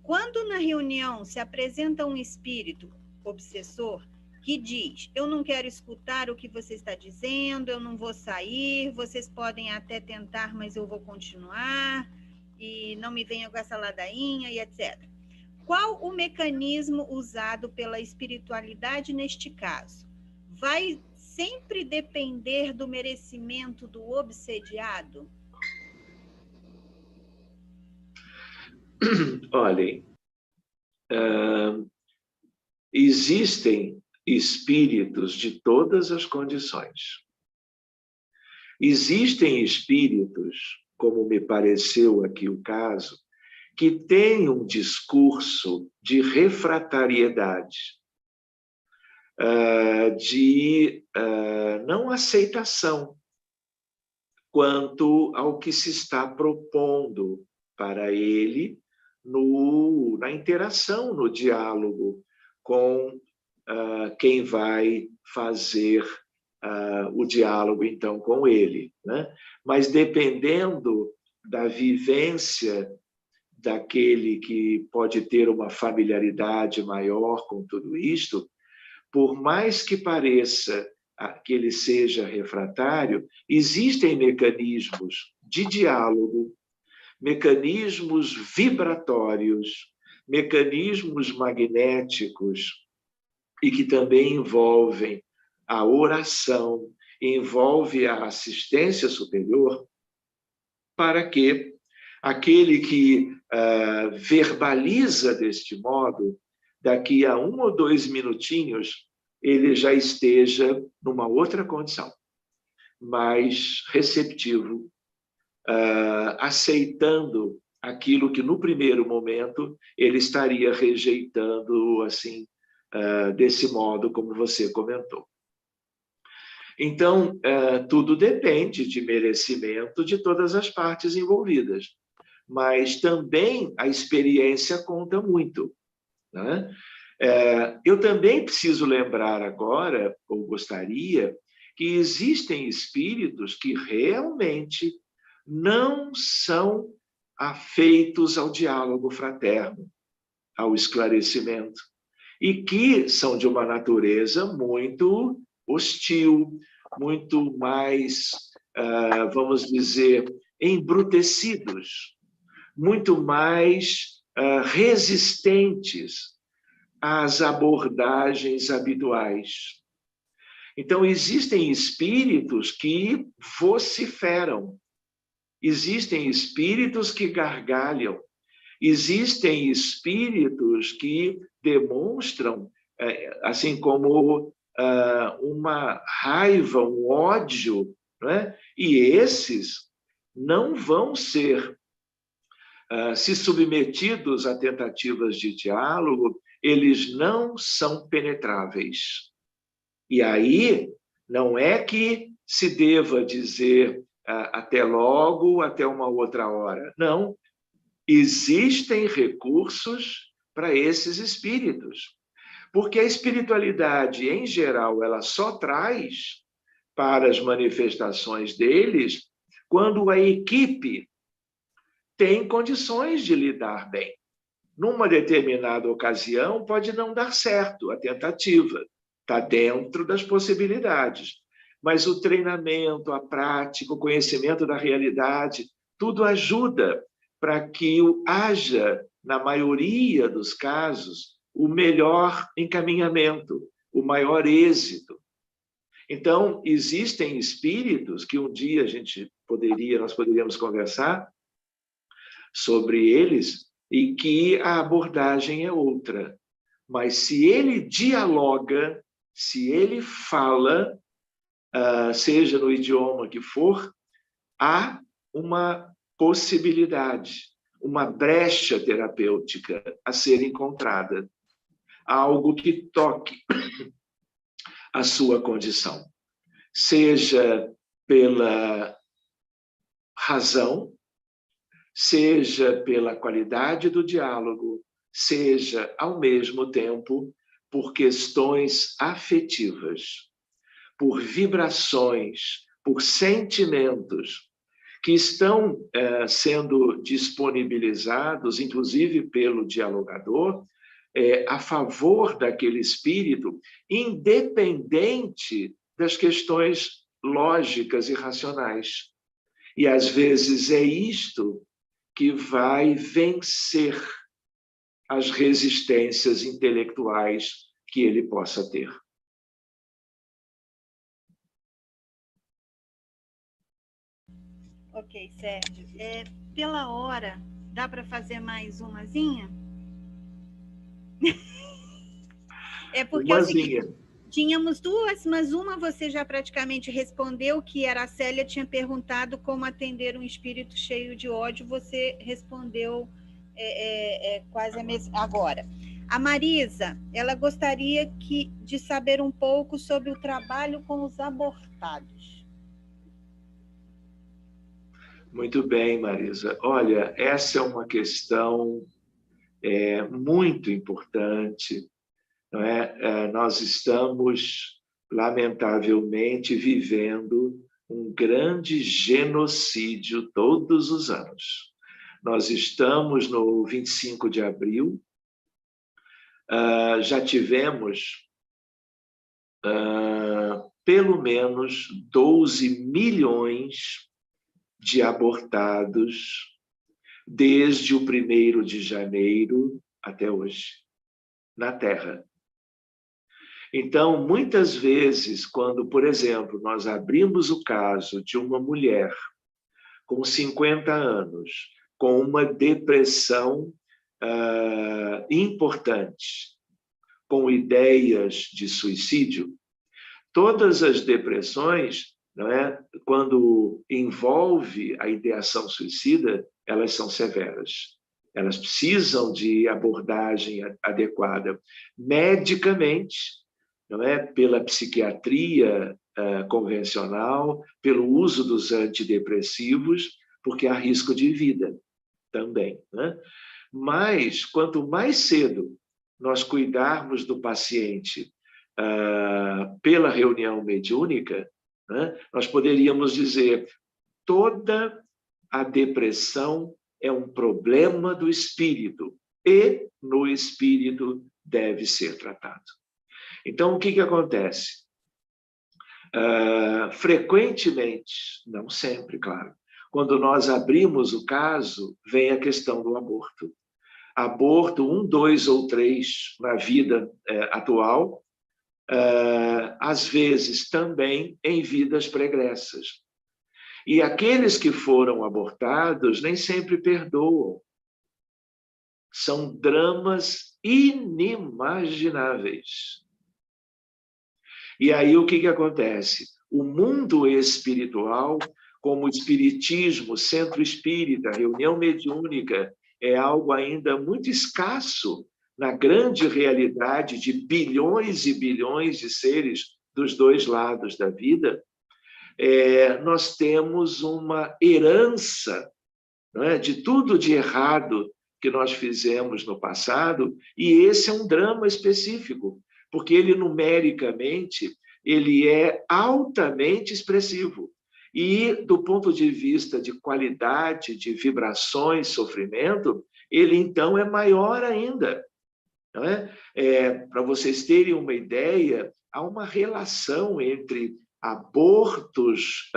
quando na reunião se apresenta um espírito obsessor que diz: eu não quero escutar o que você está dizendo, eu não vou sair, vocês podem até tentar, mas eu vou continuar, e não me venha com essa ladainha, e etc. Qual o mecanismo usado pela espiritualidade neste caso? Vai sempre depender do merecimento do obsediado? Olhem, existem espíritos de todas as condições. Existem espíritos, como me pareceu aqui o caso, que têm um discurso de refratariedade, de não aceitação quanto ao que se está propondo para ele na interação, no diálogo com quem vai fazer o diálogo, então, com ele, né? Mas dependendo da vivência daquele que pode ter uma familiaridade maior com tudo isto, por mais que pareça que ele seja refratário, existem mecanismos de diálogo, mecanismos vibratórios, mecanismos magnéticos, e que também envolvem a oração, envolve a assistência superior, para que aquele que verbaliza deste modo, daqui a 1 ou 2 minutinhos, ele já esteja numa outra condição, mais receptivo, aceitando aquilo que no primeiro momento ele estaria rejeitando, assim, desse modo como você comentou. Então, tudo depende de merecimento de todas as partes envolvidas, mas também a experiência conta muito, né? Eu também preciso lembrar agora, ou gostaria, que existem espíritos que realmente não são afeitos ao diálogo fraterno, ao esclarecimento, e que são de uma natureza muito hostil, muito mais, vamos dizer, embrutecidos, muito mais resistentes às abordagens habituais. Então, existem espíritos que vociferam, existem espíritos que gargalham, existem espíritos que demonstram, assim como uma raiva, um ódio, né? E esses não vão ser se submetidos a tentativas de diálogo, eles não são penetráveis. E aí, não é que se deva dizer até logo, até uma outra hora. Não. Existem recursos para esses espíritos. Porque a espiritualidade, em geral, ela só traz para as manifestações deles quando a equipe tem condições de lidar bem. Numa determinada ocasião, pode não dar certo a tentativa, está dentro das possibilidades. Mas o treinamento, a prática, o conhecimento da realidade, tudo ajuda para que haja, na maioria dos casos, o melhor encaminhamento, o maior êxito. Então, existem espíritos que um dia nós poderíamos conversar sobre eles, e que a abordagem é outra. Mas se ele dialoga, se ele fala, seja no idioma que for, há uma possibilidade, uma brecha terapêutica a ser encontrada, algo que toque a sua condição, seja pela razão, seja pela qualidade do diálogo, seja, ao mesmo tempo, por questões afetivas, por vibrações, por sentimentos que estão sendo disponibilizados, inclusive pelo dialogador, a favor daquele espírito, independente das questões lógicas e racionais. E, às vezes, é isto que vai vencer as resistências intelectuais que ele possa ter. Ok, Sérgio. Pela hora, dá para fazer mais umazinha? É porque Umazinha. Tínhamos duas, mas uma você já praticamente respondeu, que era a Célia tinha perguntado como atender um espírito cheio de ódio, você respondeu quase a mesma agora. A Marisa, ela gostaria de saber um pouco sobre o trabalho com os abortados. Muito bem, Marisa. Olha, essa é uma questão muito importante, não é? Nós estamos, lamentavelmente, vivendo um grande genocídio todos os anos. Nós estamos no 25 de abril, já tivemos pelo menos 12 milhões de abortados desde o 1º de janeiro até hoje, na Terra. Então, muitas vezes, quando, por exemplo, nós abrimos o caso de uma mulher com 50 anos, com uma depressão importante, com ideias de suicídio, todas as depressões, não é? Quando envolve a ideação suicida, elas são severas. Elas precisam de abordagem adequada. Medicamente, não é? Pela psiquiatria convencional, pelo uso dos antidepressivos, porque há risco de vida também, né? Mas, quanto mais cedo nós cuidarmos do paciente pela reunião mediúnica, né, nós poderíamos dizer toda a depressão é um problema do espírito e no espírito deve ser tratado. Então, o que acontece? Frequentemente, não sempre, claro, quando nós abrimos o caso, vem a questão do aborto. Aborto 1, 2 ou 3 na vida atual, às vezes também em vidas pregressas. E aqueles que foram abortados nem sempre perdoam. São dramas inimagináveis. E aí o que acontece? O mundo espiritual, como o espiritismo, centro espírita, reunião mediúnica, é algo ainda muito escasso na grande realidade de bilhões e bilhões de seres dos dois lados da vida. Nós temos uma herança, não é, de tudo de errado que nós fizemos no passado, e esse é um drama específico, porque ele numericamente ele é altamente expressivo. E, do ponto de vista de qualidade, de vibrações, sofrimento, ele, então, é maior ainda. Não é? Para vocês terem uma ideia, há uma relação entre abortos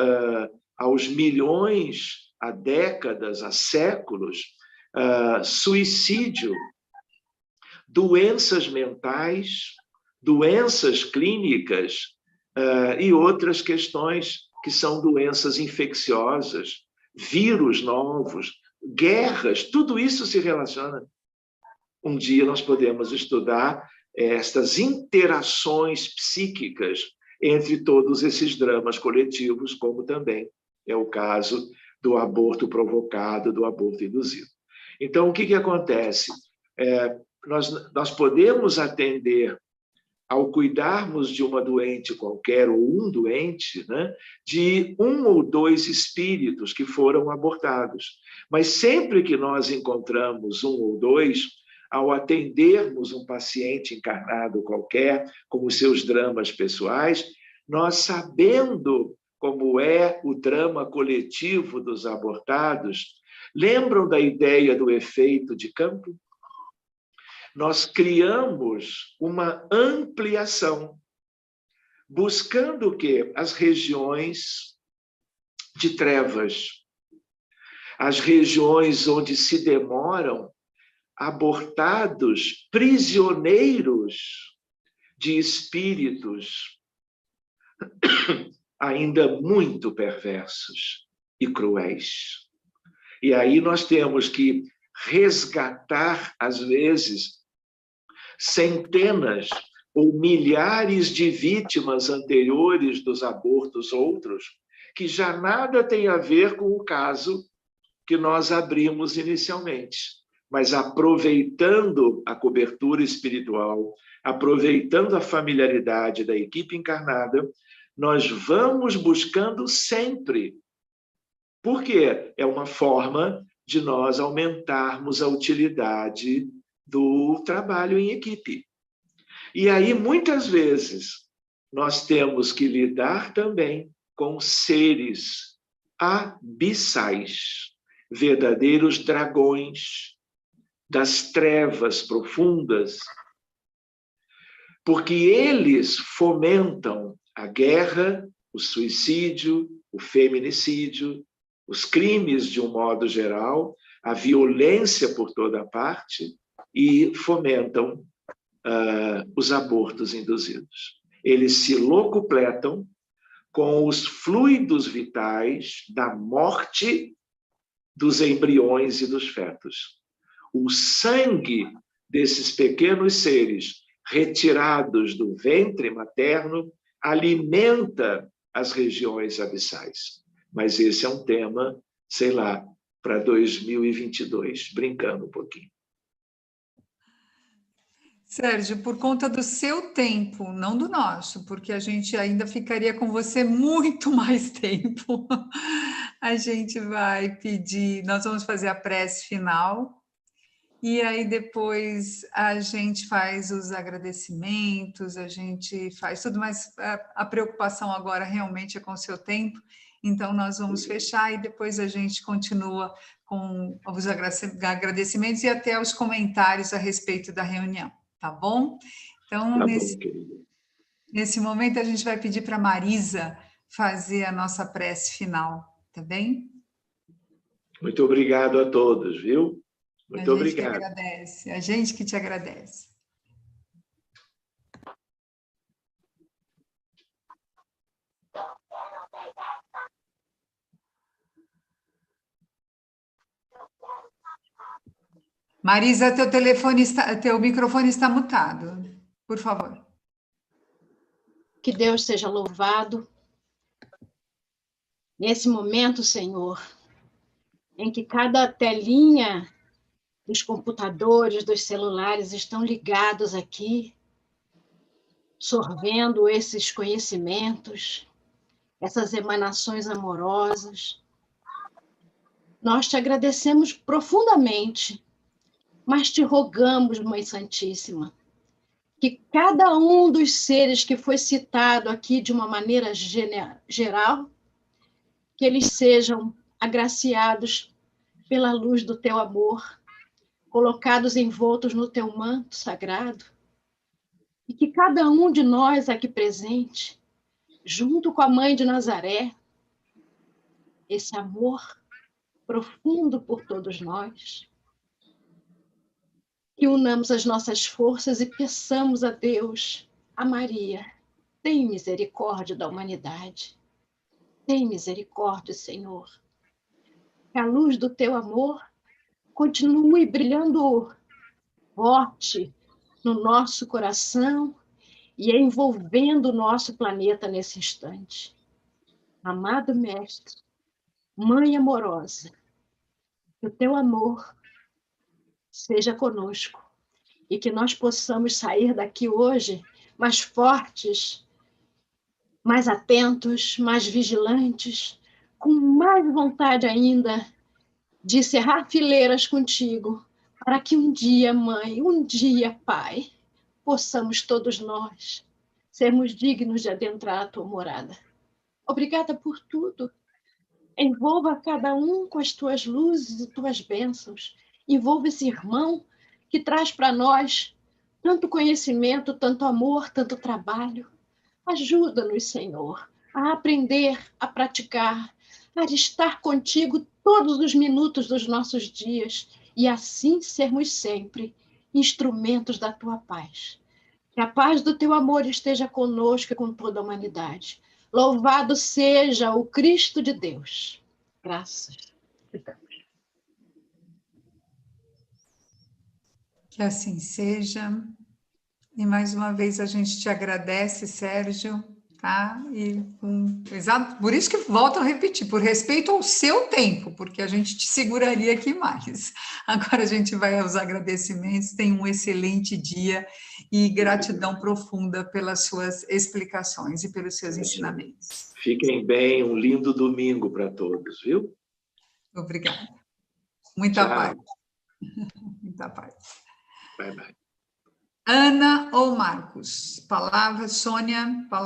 aos milhões, há décadas, há séculos, suicídio, doenças mentais, doenças clínicas e outras questões que são doenças infecciosas, vírus novos, guerras, tudo isso se relaciona. Um dia nós podemos estudar estas interações psíquicas entre todos esses dramas coletivos, como também é o caso do aborto provocado, do aborto induzido. Então, o que acontece? Nós podemos atender, ao cuidarmos de uma doente qualquer, ou um doente, né, de 1 ou 2 espíritos que foram abortados. Mas sempre que nós encontramos 1 ou 2, ao atendermos um paciente encarnado qualquer, com os seus dramas pessoais, nós, sabendo como é o drama coletivo dos abortados, lembram da ideia do efeito de campo? Nós criamos uma ampliação, buscando o quê? As regiões de trevas, as regiões onde se demoram abortados, prisioneiros de espíritos ainda muito perversos e cruéis. E aí nós temos que resgatar, às vezes, centenas ou milhares de vítimas anteriores dos abortos outros, que já nada tem a ver com o caso que nós abrimos inicialmente. Mas aproveitando a cobertura espiritual, aproveitando a familiaridade da equipe encarnada, nós vamos buscando sempre. Porque é uma forma de nós aumentarmos a utilidade do trabalho em equipe. E aí, muitas vezes, nós temos que lidar também com seres abissais, verdadeiros dragões das trevas profundas, porque eles fomentam a guerra, o suicídio, o feminicídio, os crimes de um modo geral, a violência por toda parte, e fomentam os abortos induzidos. Eles se locupletam com os fluidos vitais da morte dos embriões e dos fetos. O sangue desses pequenos seres retirados do ventre materno alimenta as regiões abissais. Mas esse é um tema, sei lá, para 2022, brincando um pouquinho. Sérgio, por conta do seu tempo, não do nosso, porque a gente ainda ficaria com você muito mais tempo. A gente vai pedir, nós vamos fazer a prece final, e aí depois a gente faz os agradecimentos, a gente faz tudo, mas a preocupação agora realmente é com o seu tempo, então nós vamos fechar e depois a gente continua com os agradecimentos e até os comentários a respeito da reunião. Tá bom? Então, Tá nesse momento, a gente vai pedir para a Marisa fazer a nossa prece final, tá bem? Muito obrigado a todos, viu? Muito obrigado. Que agradece, a gente que te agradece. Marisa, teu microfone está mutado, por favor. Que Deus seja louvado. Nesse momento, Senhor, em que cada telinha dos computadores, dos celulares estão ligados aqui, sorvendo esses conhecimentos, essas emanações amorosas, nós te agradecemos profundamente, mas te rogamos, Mãe Santíssima, que cada um dos seres que foi citado aqui de uma maneira geral, que eles sejam agraciados pela luz do teu amor, colocados envoltos no teu manto sagrado, e que cada um de nós aqui presente, junto com a Mãe de Nazaré, esse amor profundo por todos nós, que unamos as nossas forças e peçamos a Deus, a Maria, tem misericórdia da humanidade. Tem misericórdia, Senhor. Que a luz do teu amor continue brilhando forte no nosso coração e envolvendo o nosso planeta nesse instante. Amado Mestre, Mãe amorosa, que o teu amor seja conosco e que nós possamos sair daqui hoje mais fortes, mais atentos, mais vigilantes, com mais vontade ainda de cerrar fileiras contigo, para que um dia, Mãe, um dia, Pai, possamos todos nós sermos dignos de adentrar a tua morada. Obrigada por tudo. Envolva cada um com as tuas luzes e tuas bênçãos. Envolva esse irmão que traz para nós tanto conhecimento, tanto amor, tanto trabalho. Ajuda-nos, Senhor, a aprender, a praticar, a estar contigo todos os minutos dos nossos dias e assim sermos sempre instrumentos da tua paz. Que a paz do teu amor esteja conosco e com toda a humanidade. Louvado seja o Cristo de Deus. Graças. Que assim seja. E mais uma vez a gente te agradece, Sérgio, tá? Exato, por isso que volto a repetir, por respeito ao seu tempo, porque a gente te seguraria aqui mais. Agora a gente vai aos agradecimentos, tenha um excelente dia e gratidão profunda pelas suas explicações e pelos seus ensinamentos. Fiquem bem, um lindo domingo para todos, viu? Obrigada. Muita paz. Muita paz. Bye, bye. Ana ou Marcos? Palavra, Sônia, palavra.